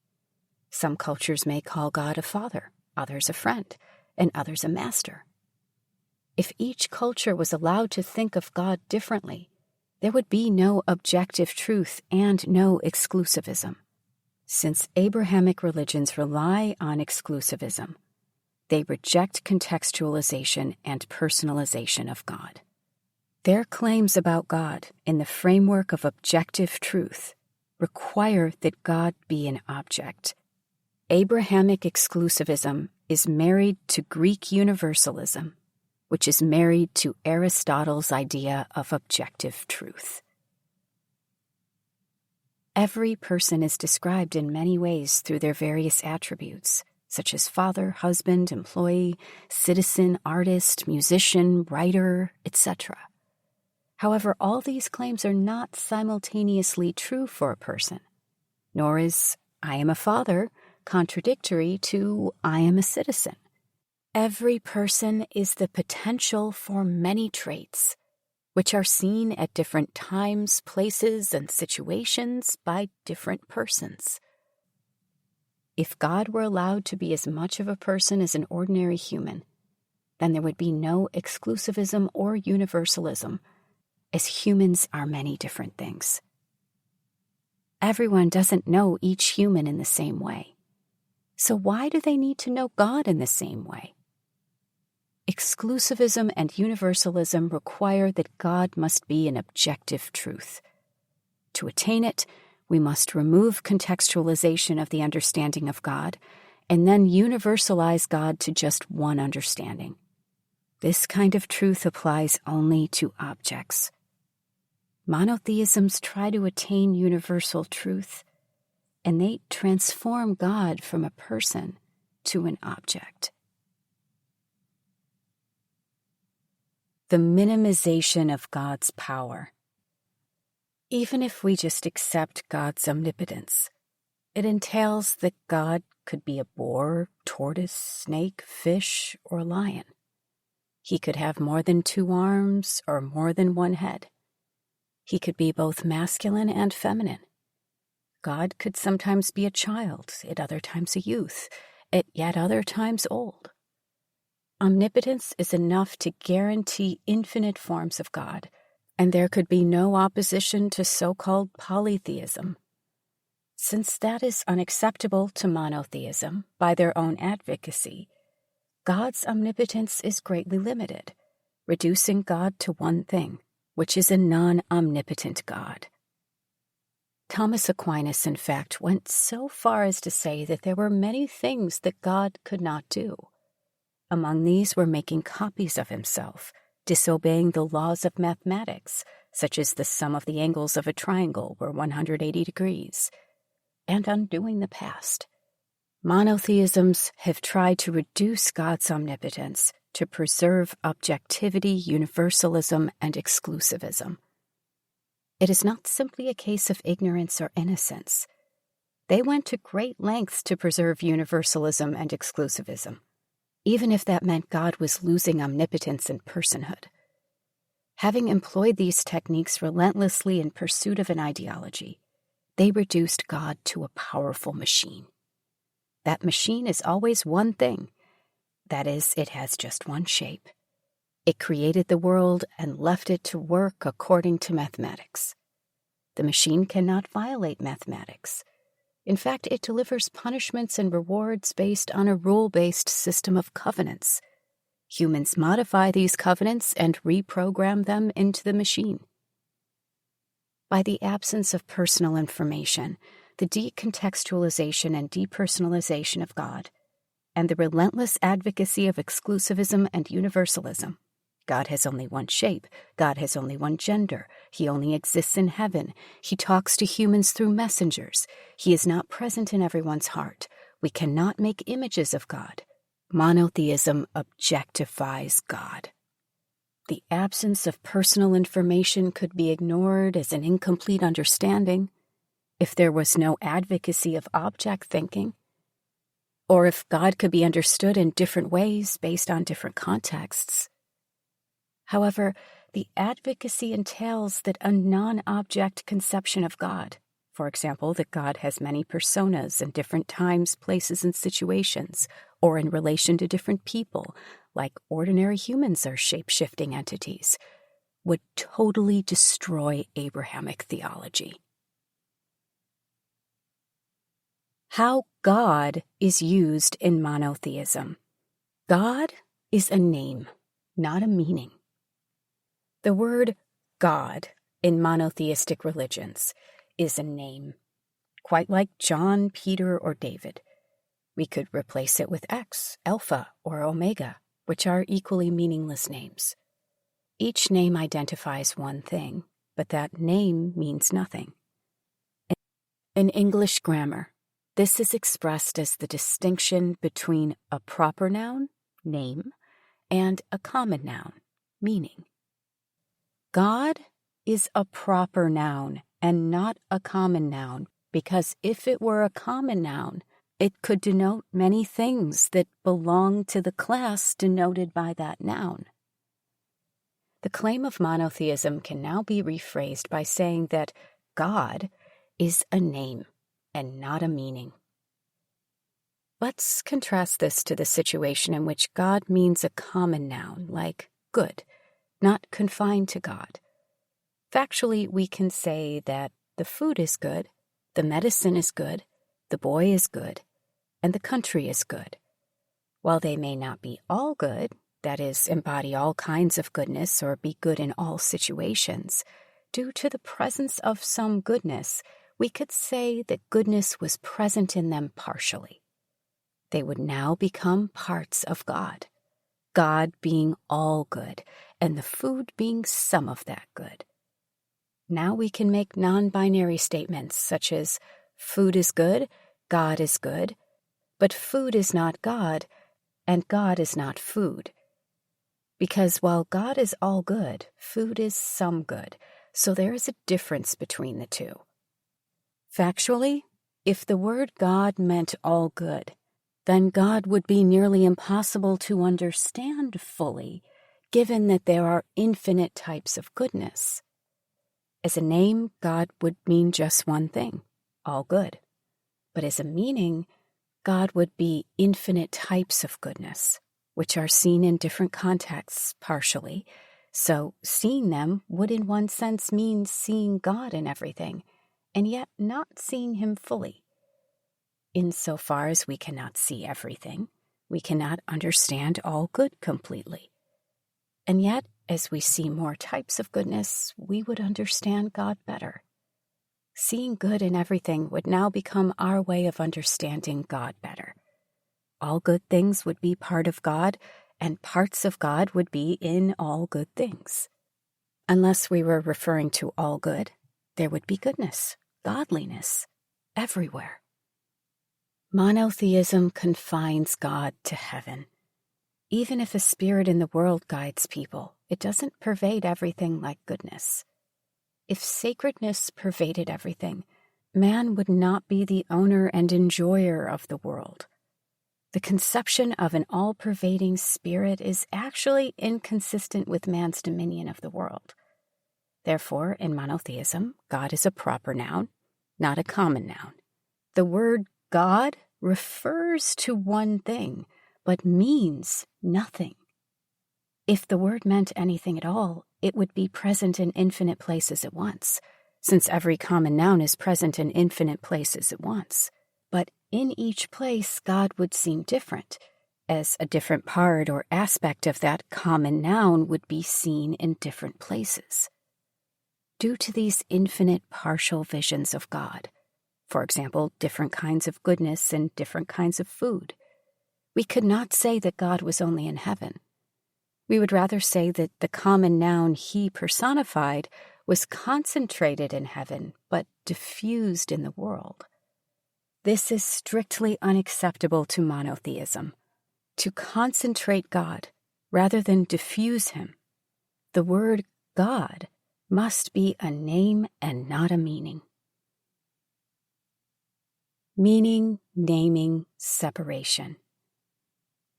Some cultures may call God a father, others a friend, and others a master. If each culture was allowed to think of God differently, there would be no objective truth and no exclusivism. Since Abrahamic religions rely on exclusivism, they reject contextualization and personalization of God. Their claims about God in the framework of objective truth require that God be an object. Abrahamic exclusivism is married to Greek universalism, which is married to Aristotle's idea of objective truth. Every person is described in many ways through their various attributes, such as father, husband, employee, citizen, artist, musician, writer, etc. However, all these claims are not simultaneously true for a person, nor is "I am a father" contradictory to "I am a citizen." Every person is the potential for many traits, which are seen at different times, places, and situations by different persons. If God were allowed to be as much of a person as an ordinary human, then there would be no exclusivism or universalism, as humans are many different things. Everyone doesn't know each human in the same way. So why do they need to know God in the same way? Exclusivism and universalism require that God must be an objective truth. To attain it, we must remove contextualization of the understanding of God and then universalize God to just one understanding. This kind of truth applies only to objects. Monotheisms try to attain universal truth, and they transform God from a person to an object. The minimization of God's power. Even if we just accept God's omnipotence, it entails that God could be a boar, tortoise, snake, fish, or lion. He could have more than 2 arms or more than 1 head. He could be both masculine and feminine. God could sometimes be a child, at other times a youth, at yet other times old. Omnipotence is enough to guarantee infinite forms of God, and there could be no opposition to so-called polytheism. Since that is unacceptable to monotheism by their own advocacy, God's omnipotence is greatly limited, reducing God to one thing, which is a non-omnipotent God. Thomas Aquinas, in fact, went so far as to say that there were many things that God could not do. Among these were making copies of himself, disobeying the laws of mathematics, such as the sum of the angles of a triangle were 180 degrees, and undoing the past. Monotheisms have tried to reduce God's omnipotence to preserve objectivity, universalism, and exclusivism. It is not simply a case of ignorance or innocence. They went to great lengths to preserve universalism and exclusivism, even if that meant God was losing omnipotence and personhood. Having employed these techniques relentlessly in pursuit of an ideology, they reduced God to a powerful machine. That machine is always one thing. That is, it has just one shape. It created the world and left it to work according to mathematics. The machine cannot violate mathematics. In fact, it delivers punishments and rewards based on a rule-based system of covenants. Humans modify these covenants and reprogram them into the machine. By the absence of personal information, the decontextualization and depersonalization of God, and the relentless advocacy of exclusivism and universalism, God has only one shape. God has only one gender. He only exists in heaven. He talks to humans through messengers. He is not present in everyone's heart. We cannot make images of God. Monotheism objectifies God. The absence of personal information could be ignored as an incomplete understanding if there was no advocacy of object thinking, or if God could be understood in different ways based on different contexts. However, the advocacy entails that a non-object conception of God, for example, that God has many personas in different times, places, and situations, or in relation to different people, like ordinary humans are shape-shifting entities, would totally destroy Abrahamic theology. How God is used in monotheism. God is a name, not a meaning. The word God in monotheistic religions is a name, quite like John, Peter, or David. We could replace it with X, Alpha, or Omega, which are equally meaningless names. Each name identifies one thing, but that name means nothing. In English grammar, this is expressed as the distinction between a proper noun, name, and a common noun, meaning. God is a proper noun and not a common noun, because if it were a common noun, it could denote many things that belong to the class denoted by that noun. The claim of monotheism can now be rephrased by saying that God is a name and not a meaning. Let's contrast this to the situation in which God means a common noun, like good, not confined to God. Factually, we can say that the food is good, the medicine is good, the boy is good, and the country is good. While they may not be all good, that is, embody all kinds of goodness or be good in all situations, due to the presence of some goodness, we could say that goodness was present in them partially. They would now become parts of God, God being all good, and the food being some of that good. Now we can make non-binary statements such as food is good, God is good, but food is not God, and God is not food. Because while God is all good, food is some good, so there is a difference between the two. Factually, if the word God meant all good, then God would be nearly impossible to understand fully, given that there are infinite types of goodness. As a name, God would mean just one thing, all good. But as a meaning, God would be infinite types of goodness, which are seen in different contexts partially. So seeing them would in one sense mean seeing God in everything, and yet not seeing him fully. Insofar as we cannot see everything, we cannot understand all good completely. And yet, as we see more types of goodness, we would understand God better. Seeing good in everything would now become our way of understanding God better. All good things would be part of God, and parts of God would be in all good things. Unless we were referring to all good, there would be goodness, godliness, everywhere. Monotheism confines God to heaven. Even if a spirit in the world guides people, it doesn't pervade everything like goodness. If sacredness pervaded everything, man would not be the owner and enjoyer of the world. The conception of an all-pervading spirit is actually inconsistent with man's dominion of the world. Therefore, in monotheism, God is a proper noun, not a common noun. The word God refers to one thing, but means nothing. If the word meant anything at all, it would be present in infinite places at once, since every common noun is present in infinite places at once. But in each place, God would seem different, as a different part or aspect of that common noun would be seen in different places. Due to these infinite partial visions of God, for example, different kinds of goodness and different kinds of food, we could not say that God was only in heaven. We would rather say that the common noun he personified was concentrated in heaven, but diffused in the world. This is strictly unacceptable to monotheism. To concentrate God rather than diffuse him, the word God must be a name and not a meaning. Meaning, naming, separation.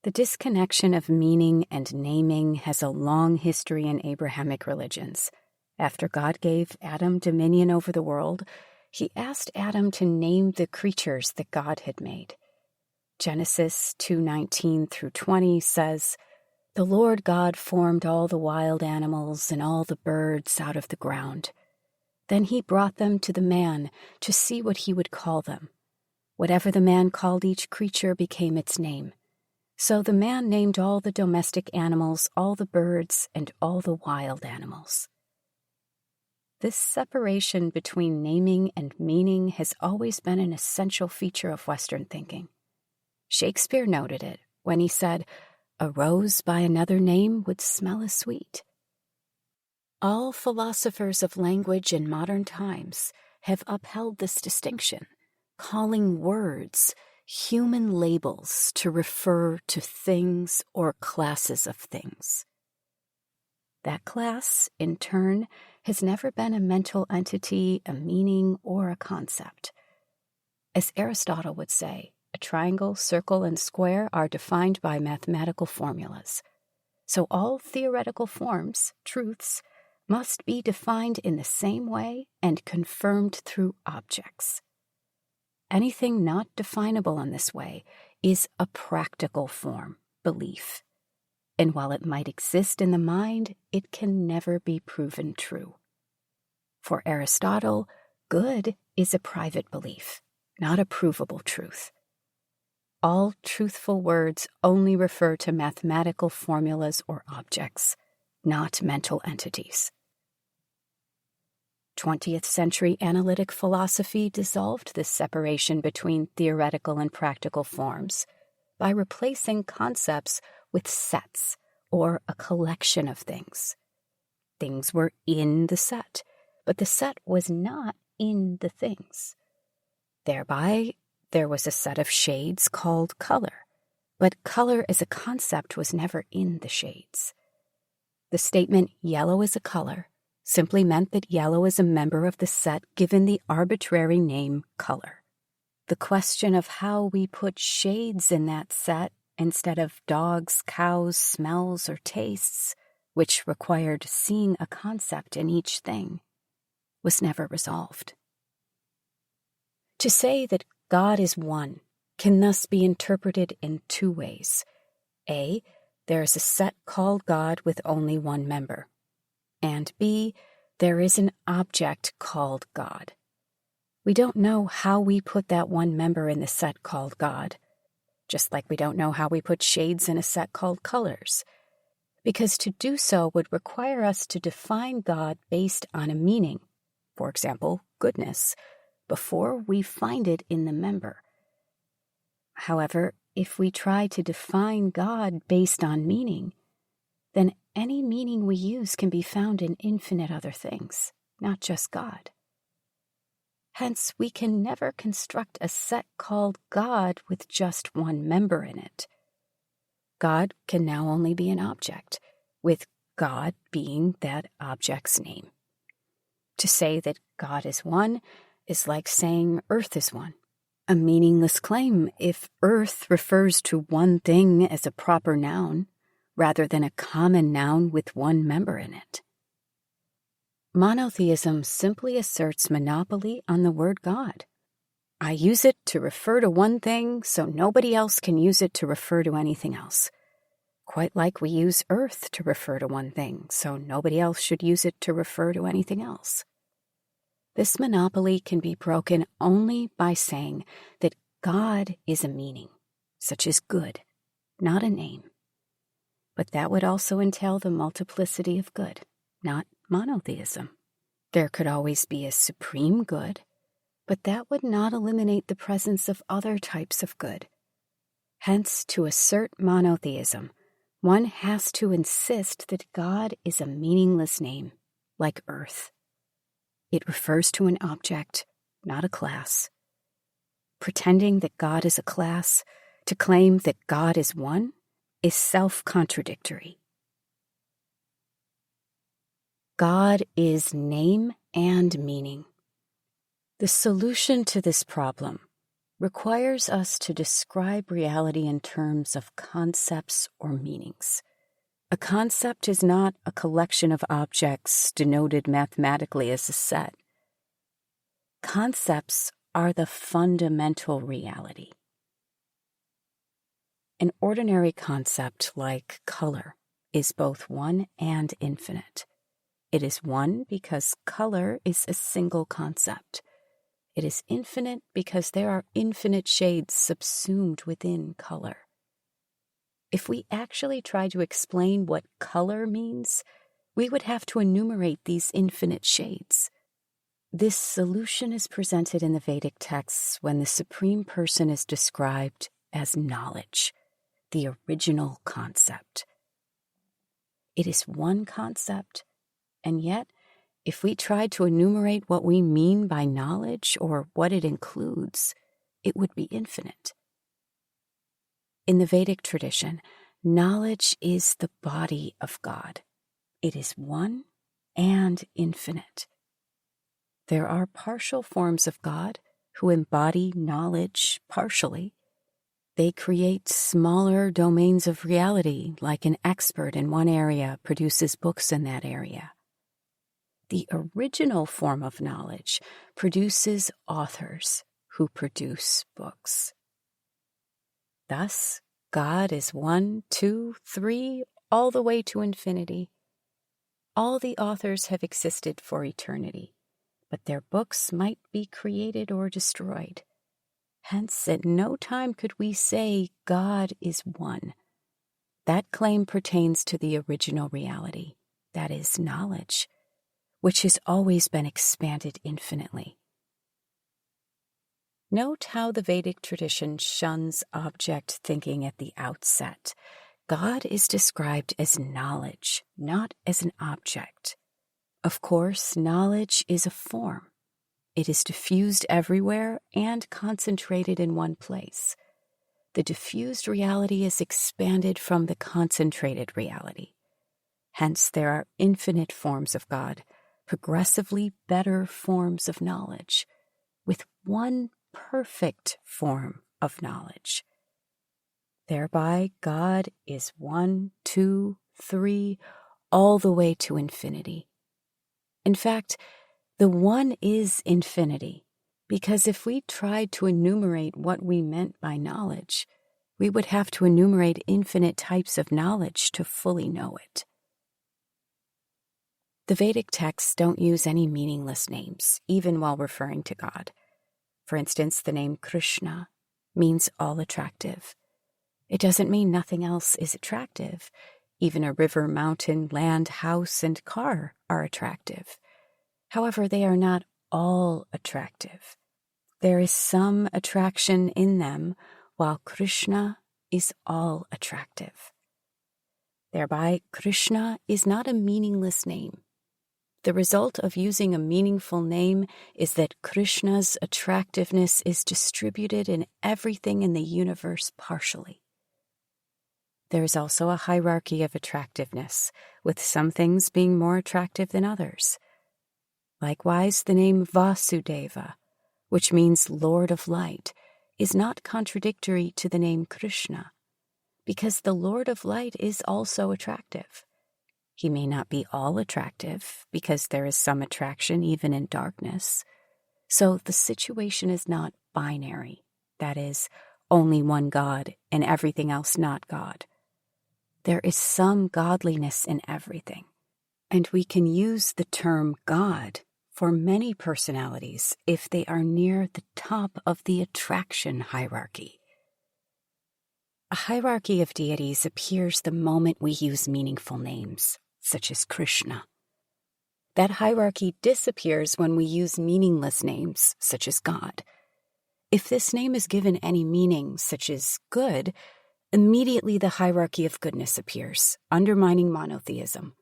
The disconnection of meaning and naming has a long history in Abrahamic religions. After God gave Adam dominion over the world, he asked Adam to name the creatures that God had made. Genesis 2:19 through 20 says, "The Lord God formed all the wild animals and all the birds out of the ground. Then he brought them to the man to see what he would call them. Whatever the man called each creature became its name. So the man named all the domestic animals, all the birds, and all the wild animals." This separation between naming and meaning has always been an essential feature of Western thinking. Shakespeare noted it when he said, "A rose by another name would smell as sweet." All philosophers of language in modern times have upheld this distinction, calling words human labels to refer to things or classes of things. That class, in turn, has never been a mental entity, a meaning, or a concept. As Aristotle would say, a triangle, circle, and square are defined by mathematical formulas. So all theoretical forms, truths, must be defined in the same way and confirmed through objects. Anything not definable in this way is a practical form, belief. And while it might exist in the mind, it can never be proven true. For Aristotle, good is a private belief, not a provable truth. All truthful words only refer to mathematical formulas or objects, not mental entities. 20th century analytic philosophy dissolved this separation between theoretical and practical forms by replacing concepts with sets or a collection of things. Things were in the set, but the set was not in the things. Thereby, there was a set of shades called color, but color as a concept was never in the shades. The statement yellow is a color simply meant that yellow is a member of the set given the arbitrary name color. The question of how we put shades in that set instead of dogs, cows, smells, or tastes, which required seeing a concept in each thing, was never resolved. To say that God is one can thus be interpreted in two ways. A, there is a set called God with only one member. And B, there is an object called God. We don't know how we put that one member in the set called God, just like we don't know how we put shades in a set called colors, because to do so would require us to define God based on a meaning, for example, goodness, before we find it in the member. However, if we try to define God based on meaning, then any meaning we use can be found in infinite other things, not just God. Hence, we can never construct a set called God with just one member in it. God can now only be an object, with God being that object's name. To say that God is one is like saying Earth is one, a meaningless claim if Earth refers to one thing as a proper noun, rather than a common noun with one member in it. Monotheism simply asserts monopoly on the word God. I use it to refer to one thing, so nobody else can use it to refer to anything else. Quite like we use Earth to refer to one thing, so nobody else should use it to refer to anything else. This monopoly can be broken only by saying that God is a meaning, such as good, not a name. But that would also entail the multiplicity of good, not monotheism. There could always be a supreme good, but that would not eliminate the presence of other types of good. Hence, to assert monotheism One has to insist that God is a meaningless name, like Earth. It refers to an object, not a class. Pretending that God is a class, to claim that God is one, is self-contradictory. God is name and meaning. The solution to this problem requires us to describe reality in terms of concepts or meanings. A concept is not a collection of objects denoted mathematically as a set. Concepts are the fundamental reality. An ordinary concept like color is both one and infinite. It is one because color is a single concept. It is infinite because there are infinite shades subsumed within color. If we actually try to explain what color means, we would have to enumerate these infinite shades. This solution is presented in the Vedic texts when the Supreme Person is described as knowledge, the original concept. It is one concept, and yet, if we tried to enumerate what we mean by knowledge or what it includes, it would be infinite. In the Vedic tradition, knowledge is the body of God. It is one and infinite. There are partial forms of God who embody knowledge partially. They create smaller domains of reality, like an expert in one area produces books in that area. The original form of knowledge produces authors who produce books. Thus, God is 1, 2, 3, all the way to infinity. All the authors have existed for eternity, but their books might be created or destroyed. Hence, at no time could we say God is one. That claim pertains to the original reality, that is, knowledge, which has always been expanded infinitely. Note how the Vedic tradition shuns object thinking at the outset. God is described as knowledge, not as an object. Of course, knowledge is a form. It is diffused everywhere and concentrated in one place. The diffused reality is expanded from the concentrated reality. Hence, there are infinite forms of God, progressively better forms of knowledge, with one perfect form of knowledge. Thereby, God is 1, 2, 3, all the way to infinity. In fact, the one is infinity, because if we tried to enumerate what we meant by knowledge, we would have to enumerate infinite types of knowledge to fully know it. The Vedic texts don't use any meaningless names, even while referring to God. For instance, the name Krishna means all attractive. It doesn't mean nothing else is attractive. Even a river, mountain, land, house, and car are attractive. However, they are not all attractive. There is some attraction in them, while Krishna is all attractive. Thereby, Krishna is not a meaningless name. The result of using a meaningful name is that Krishna's attractiveness is distributed in everything in the universe partially. There is also a hierarchy of attractiveness, with some things being more attractive than others. Likewise, the name Vasudeva, which means Lord of Light, is not contradictory to the name Krishna, because the Lord of Light is also attractive. He may not be all attractive, because there is some attraction even in darkness. So the situation is not binary, that is, only one God and everything else not God. There is some godliness in everything, and we can use the term God for many personalities if they are near the top of the attraction hierarchy. A hierarchy of deities appears the moment we use meaningful names, such as Krishna. That hierarchy disappears when we use meaningless names, such as God. If this name is given any meaning, such as good, immediately the hierarchy of goodness appears, undermining monotheism.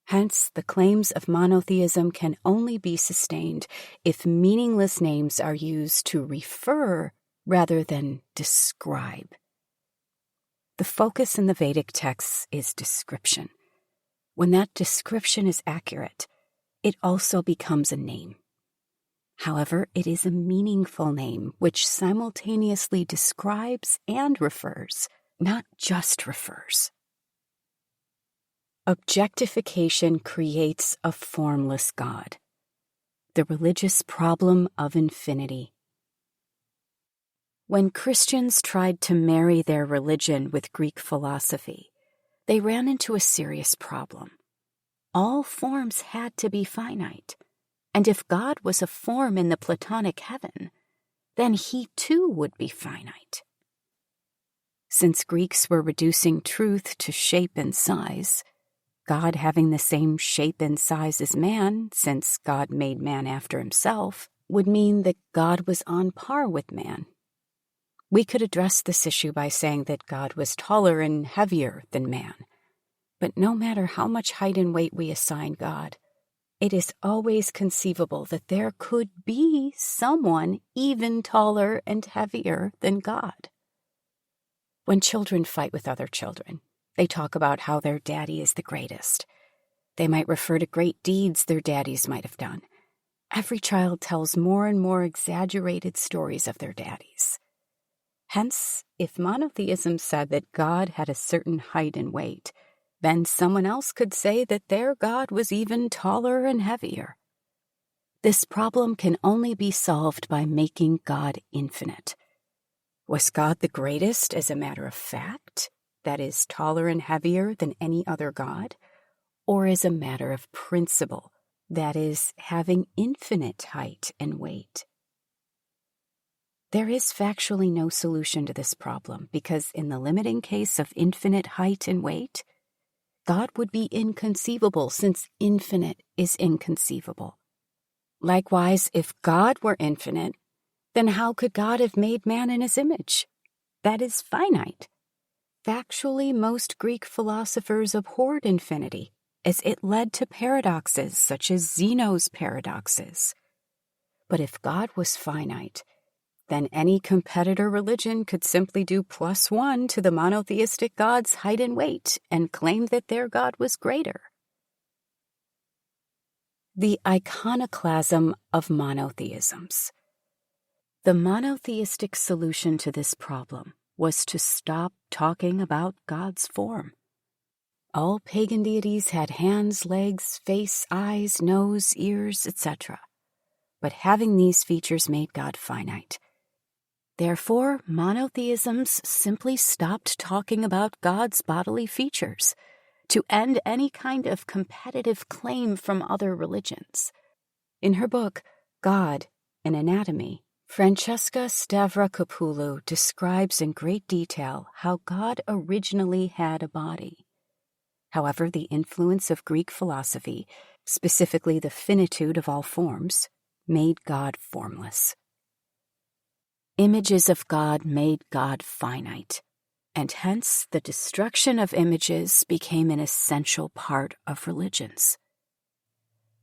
Hence, the claims of monotheism can only be sustained if meaningless names are used to refer rather than describe. The focus in the Vedic texts is description. When that description is accurate, it also becomes a name. However, it is a meaningful name which simultaneously describes and refers, not just refers. Objectification creates a formless God, the religious problem of infinity. When Christians tried to marry their religion with Greek philosophy, they ran into a serious problem. All forms had to be finite, and if God was a form in the Platonic heaven, then he too would be finite. Since Greeks were reducing truth to shape and size, God having the same shape and size as man, since God made man after himself, would mean that God was on par with man. We could address this issue by saying that God was taller and heavier than man. But no matter how much height and weight we assign God, it is always conceivable that there could be someone even taller and heavier than God. When children fight with other children, they talk about how their daddy is the greatest. They might refer to great deeds their daddies might have done. Every child tells more and more exaggerated stories of their daddies. Hence, if monotheism said that God had a certain height and weight, then someone else could say that their God was even taller and heavier. This problem can only be solved by making God infinite. Was God the greatest as a matter of fact, that is, taller and heavier than any other God, or as a matter of principle, that is, having infinite height and weight? There is factually no solution to this problem because in the limiting case of infinite height and weight, God would be inconceivable since infinite is inconceivable. Likewise, if God were infinite, then how could God have made man in his image? That is finite. Factually, most Greek philosophers abhorred infinity, as it led to paradoxes such as Zeno's paradoxes. But if God was finite, then any competitor religion could simply do +1 to the monotheistic God's height and weight and claim that their God was greater. The iconoclasm of monotheisms. The monotheistic solution to this problem was to stop talking about God's form. All pagan deities had hands, legs, face, eyes, nose, ears, etc. But having these features made God finite. Therefore, monotheisms simply stopped talking about God's bodily features to end any kind of competitive claim from other religions. In her book, God, an Anatomy, Francesca Stavrakopoulou describes in great detail how God originally had a body. However, the influence of Greek philosophy, specifically the finitude of all forms, made God formless. Images of God made God finite, and hence the destruction of images became an essential part of religions.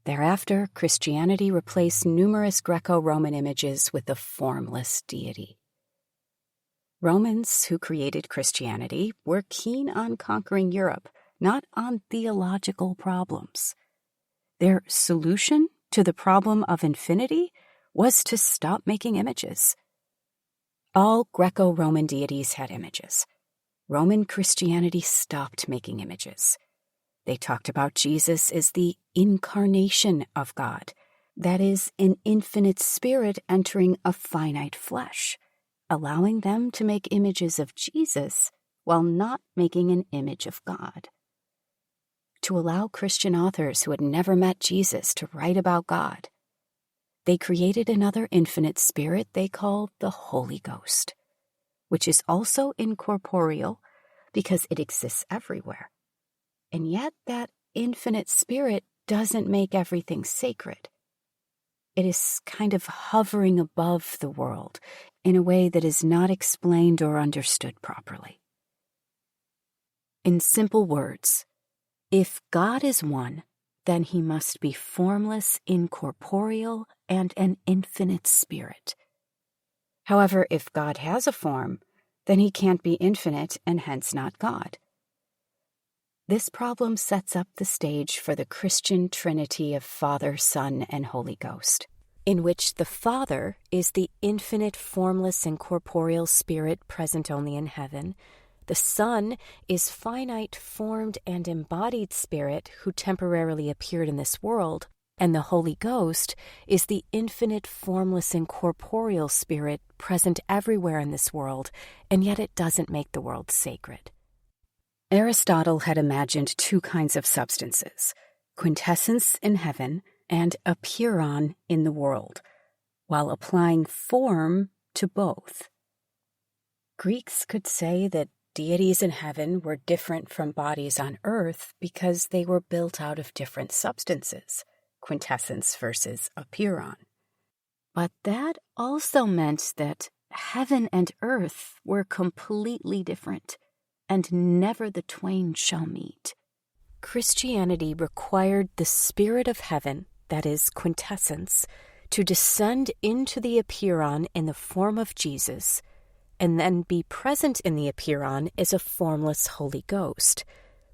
Thereafter, Christianity replaced numerous Greco-Roman images with a formless deity. Romans, who created Christianity, were keen on conquering Europe, not on theological problems. Their solution to the problem of infinity was to stop making images. All Greco-Roman deities had images. Roman Christianity stopped making images. They talked about Jesus as the incarnation of God, that is, an infinite spirit entering a finite flesh, allowing them to make images of Jesus while not making an image of God. To allow Christian authors who had never met Jesus to write about God, they created another infinite spirit they called the Holy Ghost, which is also incorporeal because it exists everywhere. And yet that infinite spirit doesn't make everything sacred. It is kind of hovering above the world in a way that is not explained or understood properly. In simple words, if God is one, then he must be formless, incorporeal, and an infinite spirit. However, if God has a form, then he can't be infinite and hence not God. This problem sets up the stage for the Christian Trinity of Father, Son, and Holy Ghost, in which the Father is the infinite, formless, incorporeal spirit present only in heaven. The Son is finite, formed, and embodied spirit who temporarily appeared in this world, and the Holy Ghost is the infinite, formless, incorporeal spirit present everywhere in this world, and yet it doesn't make the world sacred. Aristotle had imagined two kinds of substances, quintessence in heaven and apeiron in the world, while applying form to both. Greeks could say that deities in heaven were different from bodies on earth because they were built out of different substances, quintessence versus apeiron. But that also meant that heaven and earth were completely different, and never the twain shall meet. Christianity required the spirit of heaven, that is, quintessence, to descend into the apeiron in the form of Jesus, and then be present in the apeiron as a formless Holy Ghost,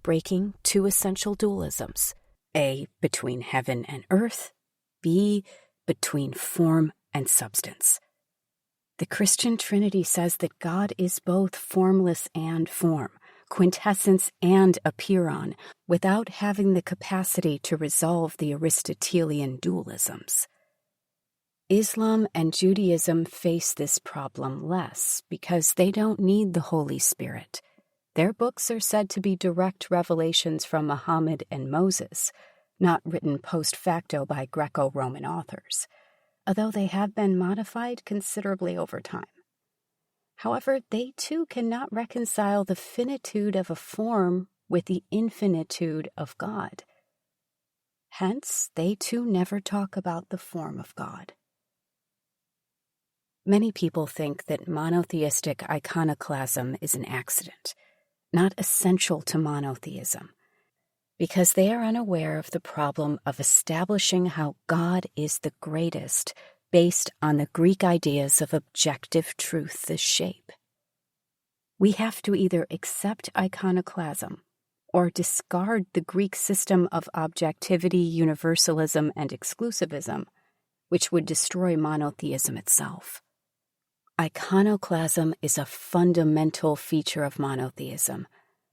breaking two essential dualisms, A, between heaven and earth, B, between form and substance. The Christian Trinity says that God is both formless and form, quintessence and apeiron, without having the capacity to resolve the Aristotelian dualisms. Islam and Judaism face this problem less because they don't need the Holy Spirit. Their books are said to be direct revelations from Muhammad and Moses, not written post facto by Greco-Roman authors, although they have been modified considerably over time. However, they too cannot reconcile the finitude of a form with the infinitude of God. Hence, they too never talk about the form of God. Many people think that monotheistic iconoclasm is an accident, not essential to monotheism, because they are unaware of the problem of establishing how God is the greatest based on the Greek ideas of objective truth as shape. We have to either accept iconoclasm or discard the Greek system of objectivity, universalism, and exclusivism, which would destroy monotheism itself. Iconoclasm is a fundamental feature of monotheism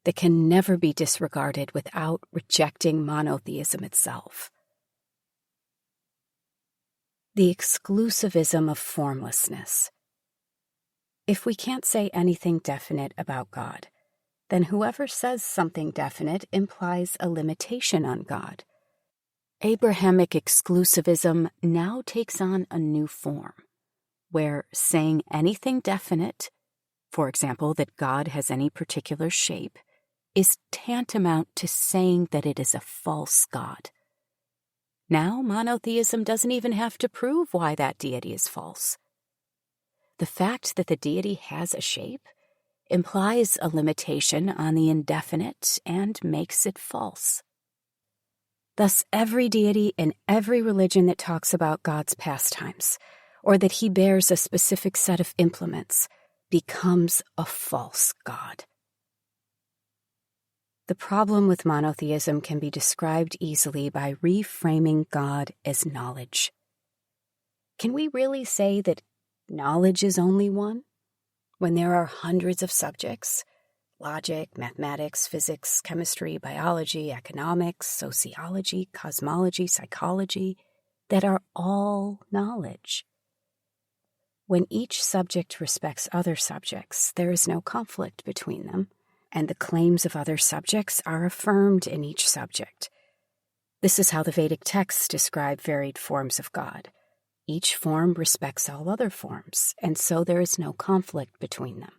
that can never be disregarded without rejecting monotheism itself. The exclusivism of formlessness. If we can't say anything definite about God, then whoever says something definite implies a limitation on God. Abrahamic exclusivism now takes on a new form, where saying anything definite, for example, that God has any particular shape, is tantamount to saying that it is a false God. Now, monotheism doesn't even have to prove why that deity is false. The fact that the deity has a shape implies a limitation on the indefinite and makes it false. Thus, every deity in every religion that talks about God's pastimes, or that he bears a specific set of implements, becomes a false God. The problem with monotheism can be described easily by reframing God as knowledge. Can we really say that knowledge is only one, when there are hundreds of subjects, logic, mathematics, physics, chemistry, biology, economics, sociology, cosmology, psychology, that are all knowledge? When each subject respects other subjects, there is no conflict between them, and the claims of other subjects are affirmed in each subject. This is how the Vedic texts describe varied forms of God. Each form respects all other forms, and so there is no conflict between them.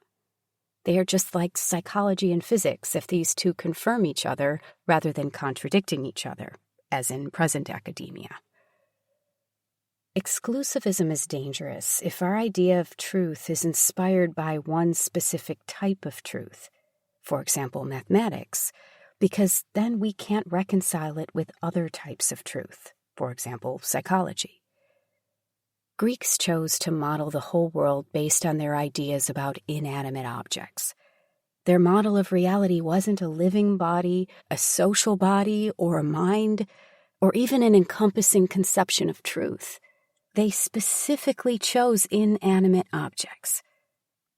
They are just like psychology and physics if these two confirm each other rather than contradicting each other, as in present academia. Exclusivism is dangerous if our idea of truth is inspired by one specific type of truth. for example, mathematics, because then we can't reconcile it with other types of truth, for example, psychology. Greeks chose to model the whole world based on their ideas about inanimate objects. Their model of reality wasn't a living body, a social body, or a mind, or even an encompassing conception of truth. They specifically chose inanimate objects.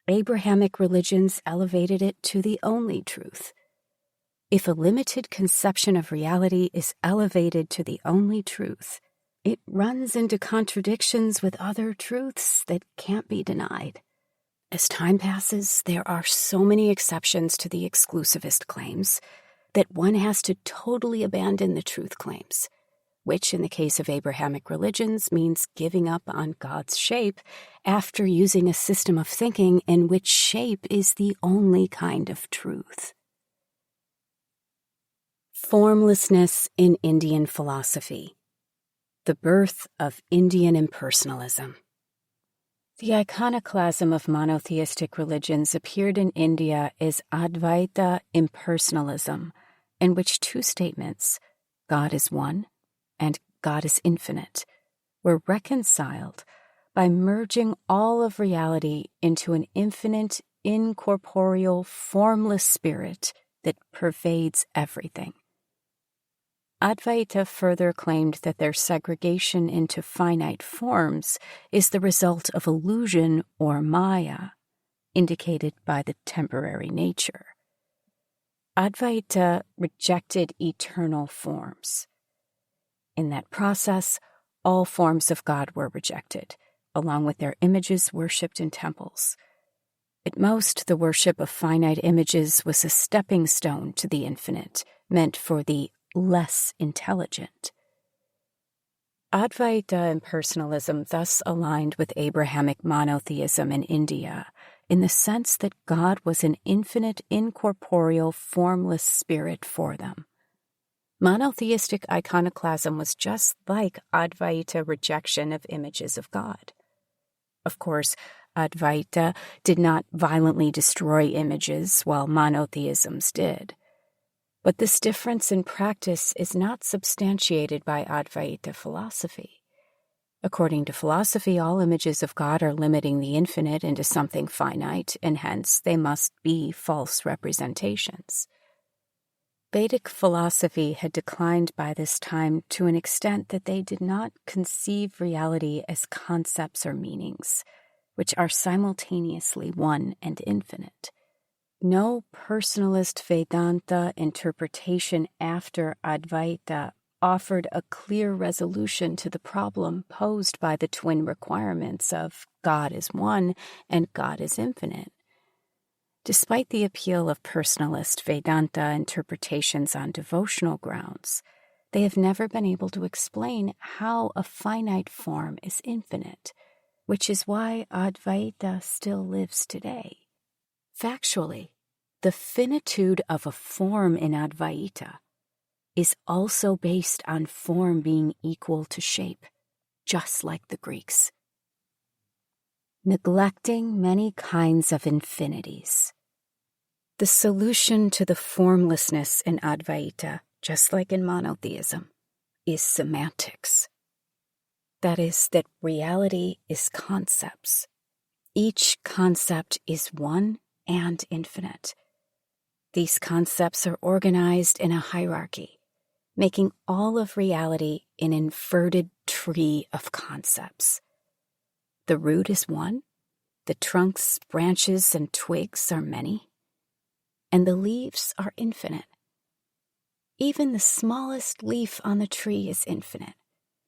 Abrahamic religions elevated it to the only truth. If a limited conception of reality is elevated to the only truth, it runs into contradictions with other truths that can't be denied. As time passes, there are so many exceptions to the exclusivist claims that one has to totally abandon the truth claims, which in the case of Abrahamic religions means giving up on God's shape after using a system of thinking in which shape is the only kind of truth. Formlessness in Indian philosophy. The birth of Indian impersonalism. The iconoclasm of monotheistic religions appeared in India as Advaita impersonalism, in which two statements, God is one and God is infinite, were reconciled by merging all of reality into an infinite, incorporeal, formless spirit that pervades everything. Advaita further claimed that their segregation into finite forms is the result of illusion or maya, indicated by the temporary nature. Advaita rejected eternal forms. In that process, all forms of God were rejected, along with their images worshipped in temples. At most, the worship of finite images was a stepping stone to the infinite, meant for the less intelligent. Advaita impersonalism thus aligned with Abrahamic monotheism in India, in the sense that God was an infinite, incorporeal, formless spirit for them. Monotheistic iconoclasm was just like Advaita rejection of images of God. Of course, Advaita did not violently destroy images, while monotheisms did. But this difference in practice is not substantiated by Advaita philosophy. According to philosophy, all images of God are limiting the infinite into something finite, and hence they must be false representations. Vedic philosophy had declined by this time to an extent that they did not conceive reality as concepts or meanings, which are simultaneously one and infinite. No personalist Vedanta interpretation after Advaita offered a clear resolution to the problem posed by the twin requirements of God is one and God is infinite. Despite the appeal of personalist Vedanta interpretations on devotional grounds, they have never been able to explain how a finite form is infinite, which is why Advaita still lives today. Factually, the finitude of a form in Advaita is also based on form being equal to shape, just like the Greeks. Neglecting many kinds of infinities. The solution to the formlessness in Advaita, just like in monotheism, is semantics. That is, that reality is concepts. Each concept is one and infinite. These concepts are organized in a hierarchy, making all of reality an inverted tree of concepts. The root is one, the trunks, branches, and twigs are many, and the leaves are infinite. Even the smallest leaf on the tree is infinite,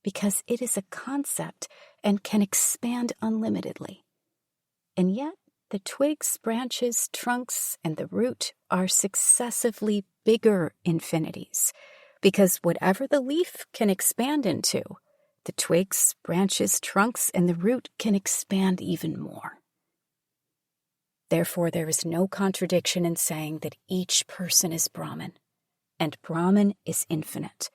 because it is a concept and can expand unlimitedly. And yet, the twigs, branches, trunks, and the root are successively bigger infinities, because whatever the leaf can expand into, the twigs, branches, trunks, and the root can expand even more. Therefore, there is no contradiction in saying that each person is Brahman, and Brahman is infinite.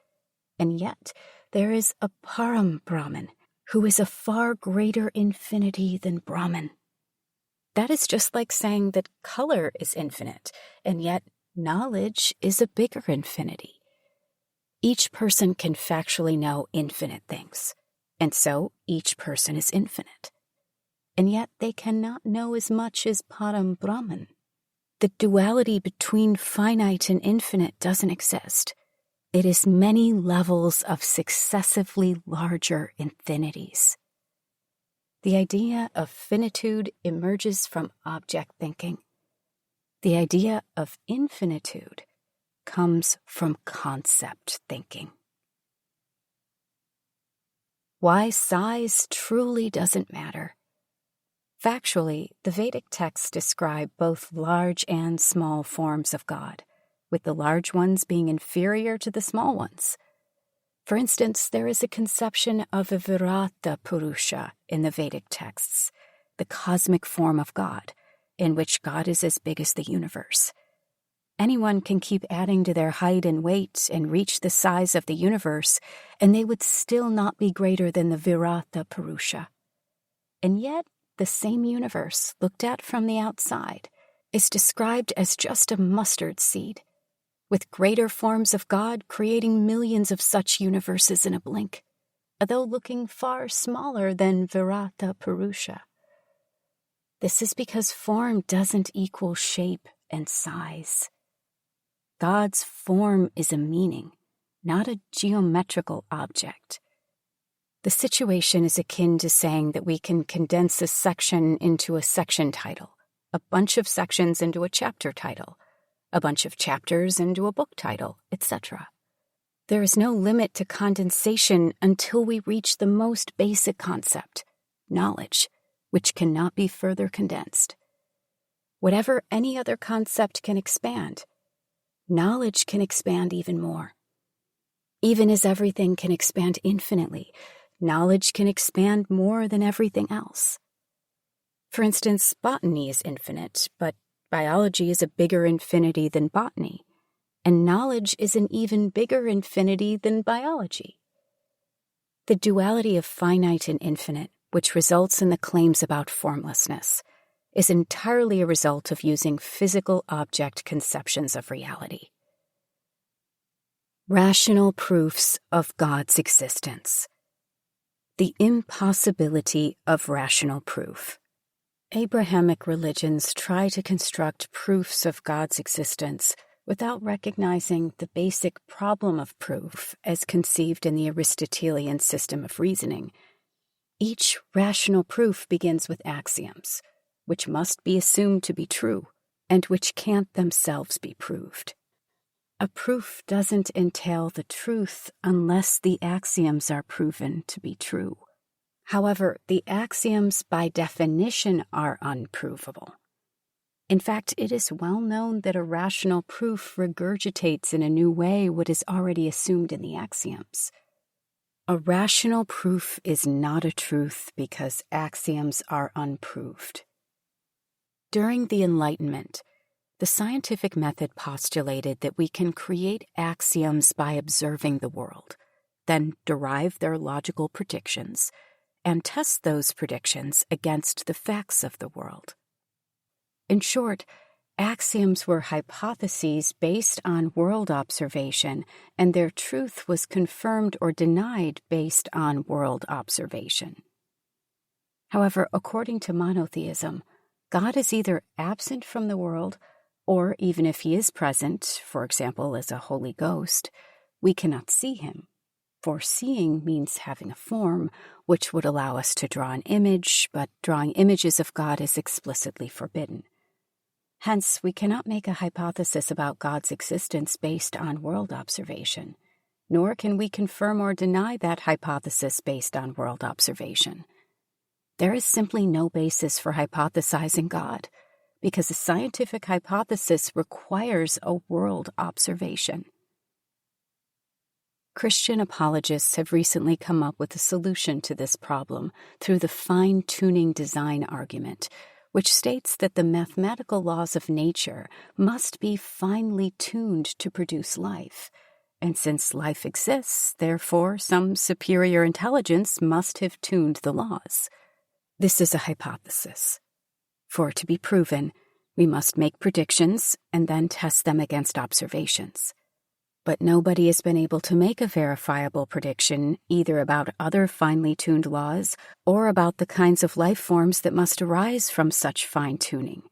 And yet, there is a Param Brahman, who is a far greater infinity than Brahman. That is just like saying that color is infinite, and yet knowledge is a bigger infinity. Each person can factually know infinite things, and so each person is infinite. And yet they cannot know as much as Param Brahman. The duality between finite and infinite doesn't exist. It is many levels of successively larger infinities. The idea of finitude emerges from object thinking. The idea of infinitude comes from concept thinking. Why size truly doesn't matter. Factually, the Vedic texts describe both large and small forms of God, with the large ones being inferior to the small ones. For instance, there is a conception of a Virata Purusha in the Vedic texts, the cosmic form of God, in which God is as big as the universe. Anyone can keep adding to their height and weight and reach the size of the universe, and they would still not be greater than the Virata Purusha. And yet, the same universe, looked at from the outside, is described as just a mustard seed, with greater forms of God creating millions of such universes in a blink, although looking far smaller than Virata Purusha. This is because form doesn't equal shape and size. God's form is a meaning, not a geometrical object. The situation is akin to saying that we can condense a section into a section title, a bunch of sections into a chapter title, a bunch of chapters into a book title, etc. There is no limit to condensation until we reach the most basic concept, knowledge, which cannot be further condensed. Whatever any other concept can expand, knowledge can expand even more. Even as everything can expand infinitely, knowledge can expand more than everything else. For instance, botany is infinite, but biology is a bigger infinity than botany, and knowledge is an even bigger infinity than biology. The duality of finite and infinite, which results in the claims about formlessness, is entirely a result of using physical object conceptions of reality. Rational proofs of God's existence. The impossibility of rational proof. Abrahamic religions try to construct proofs of God's existence without recognizing the basic problem of proof as conceived in the Aristotelian system of reasoning. Each rational proof begins with axioms, which must be assumed to be true, and which can't themselves be proved. A proof doesn't entail the truth unless the axioms are proven to be true. However, the axioms by definition are unprovable. In fact, it is well known that a rational proof regurgitates in a new way what is already assumed in the axioms. A rational proof is not a truth because axioms are unproved. During the Enlightenment, the scientific method postulated that we can create axioms by observing the world, then derive their logical predictions, and test those predictions against the facts of the world. In short, axioms were hypotheses based on world observation, and their truth was confirmed or denied based on world observation. However, according to monotheism, God is either absent from the world, or even if he is present, for example, as a Holy Ghost, we cannot see him. For seeing means having a form, which would allow us to draw an image, but drawing images of God is explicitly forbidden. Hence, we cannot make a hypothesis about God's existence based on world observation, nor can we confirm or deny that hypothesis based on world observation. There is simply no basis for hypothesizing God, because a scientific hypothesis requires a world observation. Christian apologists have recently come up with a solution to this problem through the fine-tuning design argument, which states that the mathematical laws of nature must be finely tuned to produce life, and since life exists, therefore some superior intelligence must have tuned the laws. This is a hypothesis. For to be proven, we must make predictions and then test them against observations. But nobody has been able to make a verifiable prediction either about other finely tuned laws or about the kinds of life forms that must arise from such fine-tuning.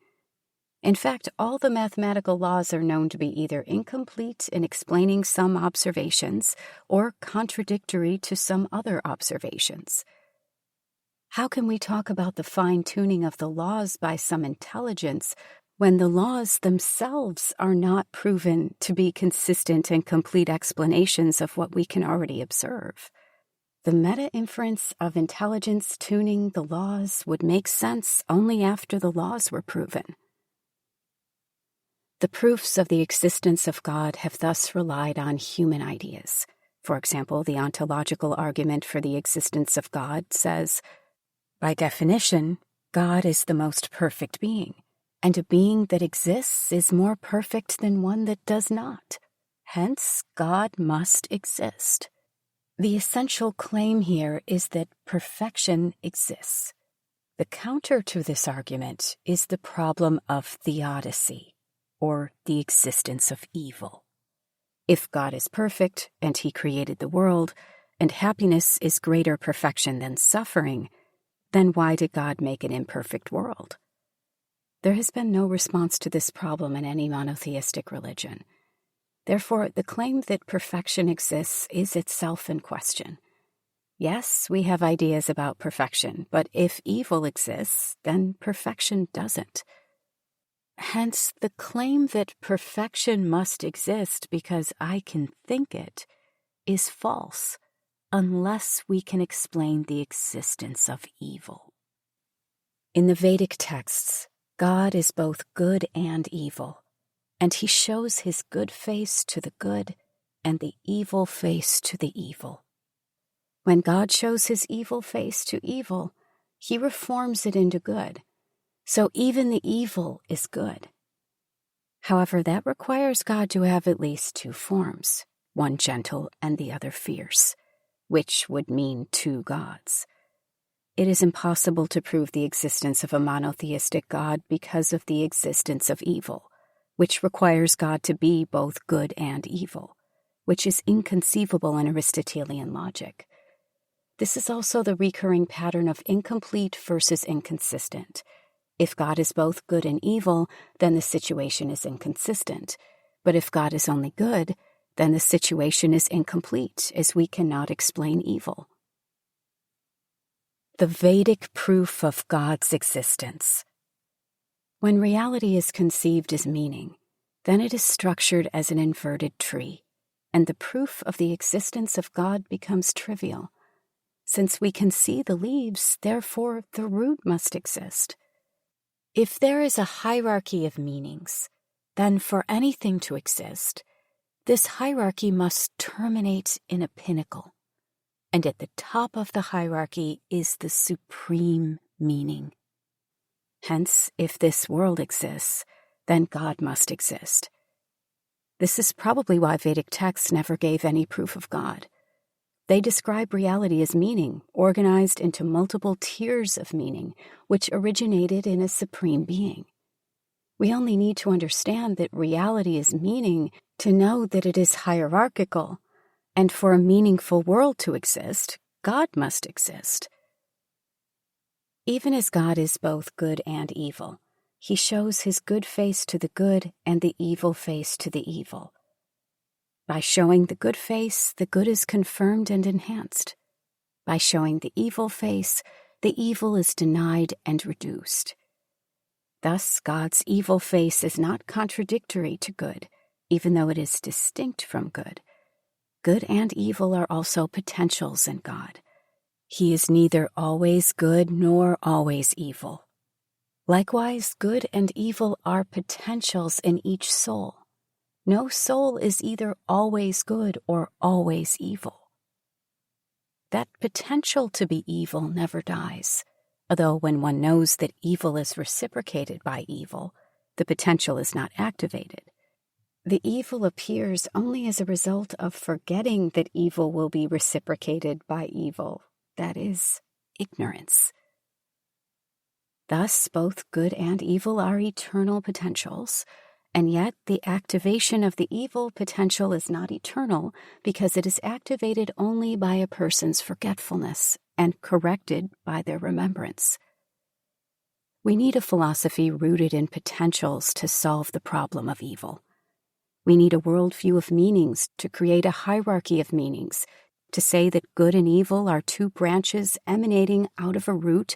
In fact, all the mathematical laws are known to be either incomplete in explaining some observations or contradictory to some other observations. How can we talk about the fine-tuning of the laws by some intelligence when the laws themselves are not proven to be consistent and complete explanations of what we can already observe? The meta-inference of intelligence tuning the laws would make sense only after the laws were proven. The proofs of the existence of God have thus relied on human ideas. For example, the ontological argument for the existence of God says, by definition, God is the most perfect being, and a being that exists is more perfect than one that does not. Hence, God must exist. The essential claim here is that perfection exists. The counter to this argument is the problem of theodicy, or the existence of evil. If God is perfect, and he created the world, and happiness is greater perfection than suffering, then why did God make an imperfect world? There has been no response to this problem in any monotheistic religion. Therefore, the claim that perfection exists is itself in question. Yes, we have ideas about perfection, but if evil exists, then perfection doesn't. Hence, the claim that perfection must exist because I can think it is false, unless we can explain the existence of evil. In the Vedic texts, God is both good and evil, and he shows his good face to the good and the evil face to the evil. When God shows his evil face to evil, he reforms it into good, so even the evil is good. However, that requires God to have at least two forms, one gentle and the other fierce, which would mean two gods. It is impossible to prove the existence of a monotheistic God because of the existence of evil, which requires God to be both good and evil, which is inconceivable in Aristotelian logic. This is also the recurring pattern of incomplete versus inconsistent. If God is both good and evil, then the situation is inconsistent. But if God is only good, then the situation is incomplete, as we cannot explain evil. The Vedic proof of God's existence. When reality is conceived as meaning, then it is structured as an inverted tree, and the proof of the existence of God becomes trivial. Since we can see the leaves, therefore the root must exist. If there is a hierarchy of meanings, then for anything to exist, this hierarchy must terminate in a pinnacle, and at the top of the hierarchy is the supreme meaning. Hence, if this world exists, then God must exist. This is probably why Vedic texts never gave any proof of God. They describe reality as meaning, organized into multiple tiers of meaning, which originated in a supreme being. We only need to understand that reality is meaning to know that it is hierarchical, and for a meaningful world to exist, God must exist. Even as God is both good and evil, he shows his good face to the good and the evil face to the evil. By showing the good face, the good is confirmed and enhanced. By showing the evil face, the evil is denied and reduced. Thus, God's evil face is not contradictory to good, even though it is distinct from good. Good and evil are also potentials in God. He is neither always good nor always evil. Likewise, good and evil are potentials in each soul. No soul is either always good or always evil. That potential to be evil never dies, although when one knows that evil is reciprocated by evil, the potential is not activated. The evil appears only as a result of forgetting that evil will be reciprocated by evil, that is, ignorance. Thus, both good and evil are eternal potentials, and yet the activation of the evil potential is not eternal because it is activated only by a person's forgetfulness and corrected by their remembrance. We need a philosophy rooted in potentials to solve the problem of evil. We need a worldview of meanings to create a hierarchy of meanings, to say that good and evil are two branches emanating out of a root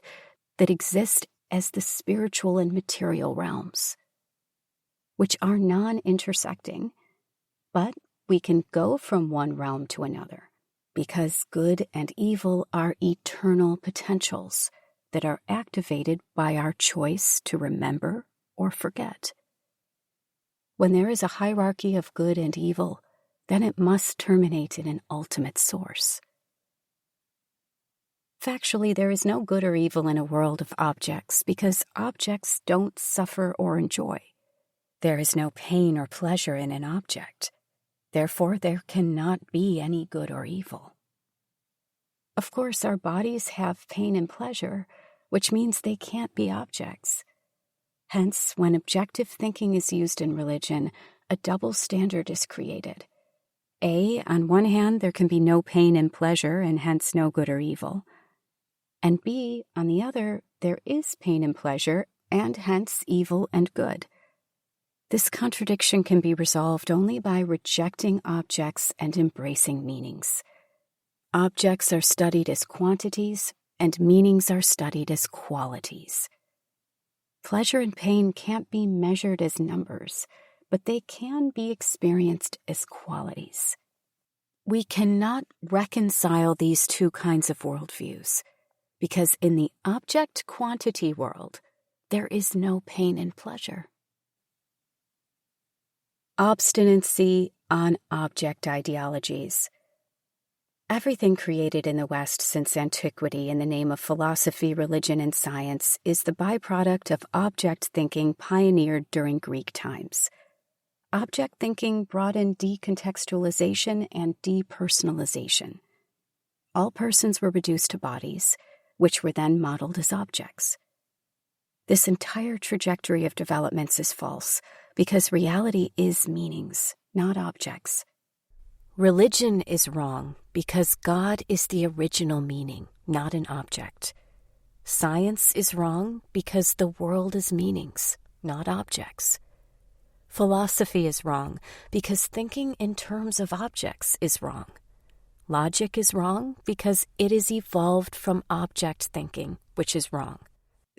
that exist as the spiritual and material realms, which are non-intersecting, but we can go from one realm to another because good and evil are eternal potentials that are activated by our choice to remember or forget. When there is a hierarchy of good and evil, then it must terminate in an ultimate source. Factually, there is no good or evil in a world of objects because objects don't suffer or enjoy. There is no pain or pleasure in an object. Therefore, there cannot be any good or evil. Of course, our bodies have pain and pleasure, which means they can't be objects. Hence, when objective thinking is used in religion, a double standard is created. On one hand, there can be no pain and pleasure, and hence no good or evil. And B, on the other, there is pain and pleasure, and hence evil and good. This contradiction can be resolved only by rejecting objects and embracing meanings. Objects are studied as quantities, and meanings are studied as qualities. Pleasure and pain can't be measured as numbers, but they can be experienced as qualities. We cannot reconcile these two kinds of worldviews, because in the object-quantity world, there is no pain and pleasure. Obstinacy on object ideologies. Everything created in the West since antiquity in the name of philosophy, religion, and science is the byproduct of object thinking pioneered during Greek times. Object thinking brought in decontextualization and depersonalization. All persons were reduced to bodies, which were then modeled as objects. This entire trajectory of developments is false, because reality is meanings, not objects. Religion is wrong because God is the original meaning, not an object. Science is wrong because the world is meanings, not objects. Philosophy is wrong because thinking in terms of objects is wrong. Logic is wrong because it is evolved from object thinking, which is wrong.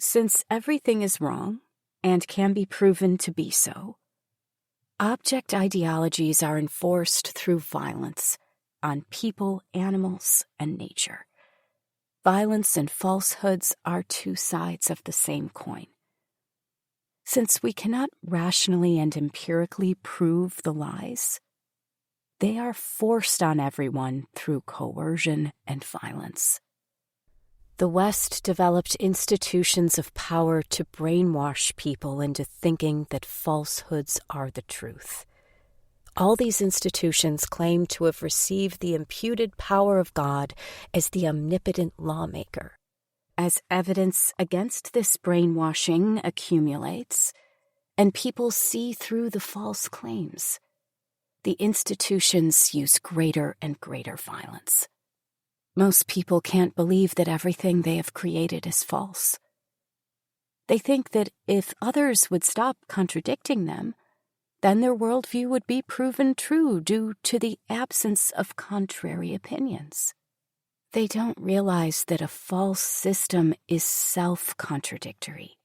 Since everything is wrong, and can be proven to be so, object ideologies are enforced through violence on people, animals, and nature. Violence and falsehoods are two sides of the same coin. Since we cannot rationally and empirically prove the lies, they are forced on everyone through coercion and violence. The West developed institutions of power to brainwash people into thinking that falsehoods are the truth. All these institutions claim to have received the imputed power of God as the omnipotent lawmaker. As evidence against this brainwashing accumulates, and people see through the false claims, the institutions use greater and greater violence. Most people can't believe that everything they have created is false. They think that if others would stop contradicting them, then their worldview would be proven true due to the absence of contrary opinions. They don't realize that a false system is self-contradictory.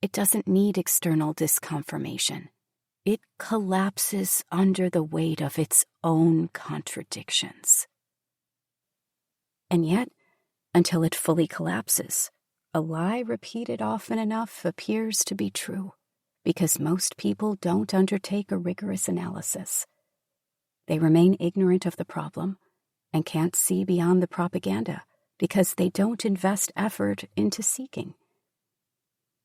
It doesn't need external disconfirmation. It collapses under the weight of its own contradictions. And yet, until it fully collapses, a lie repeated often enough appears to be true, because most people don't undertake a rigorous analysis. They remain ignorant of the problem and can't see beyond the propaganda because they don't invest effort into seeking.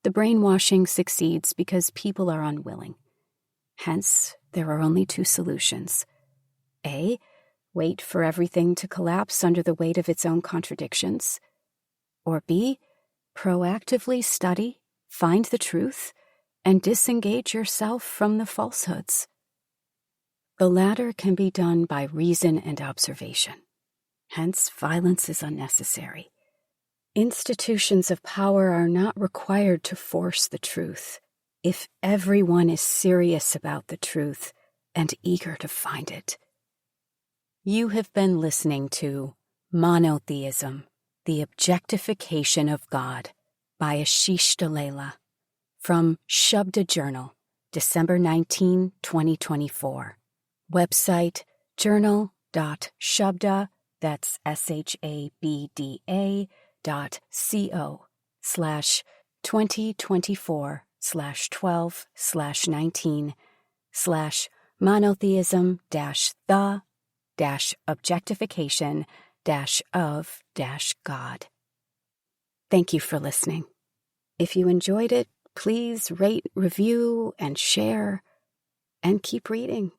The brainwashing succeeds because people are unwilling. Hence, there are only two solutions. A, wait for everything to collapse under the weight of its own contradictions. Or B, proactively study, find the truth, and disengage yourself from the falsehoods. The latter can be done by reason and observation. Hence, violence is unnecessary. Institutions of power are not required to force the truth if everyone is serious about the truth and eager to find it. You have been listening to Monotheism, the Objectification of God by Ashish Dallela from Shabda Journal, December 19, 2024. Website journal.shabda, that's SHABDA.co/2024/19/monotheism-the-objectification-of-God. Thank you for listening. If you enjoyed it, please rate, review, and share, and keep reading.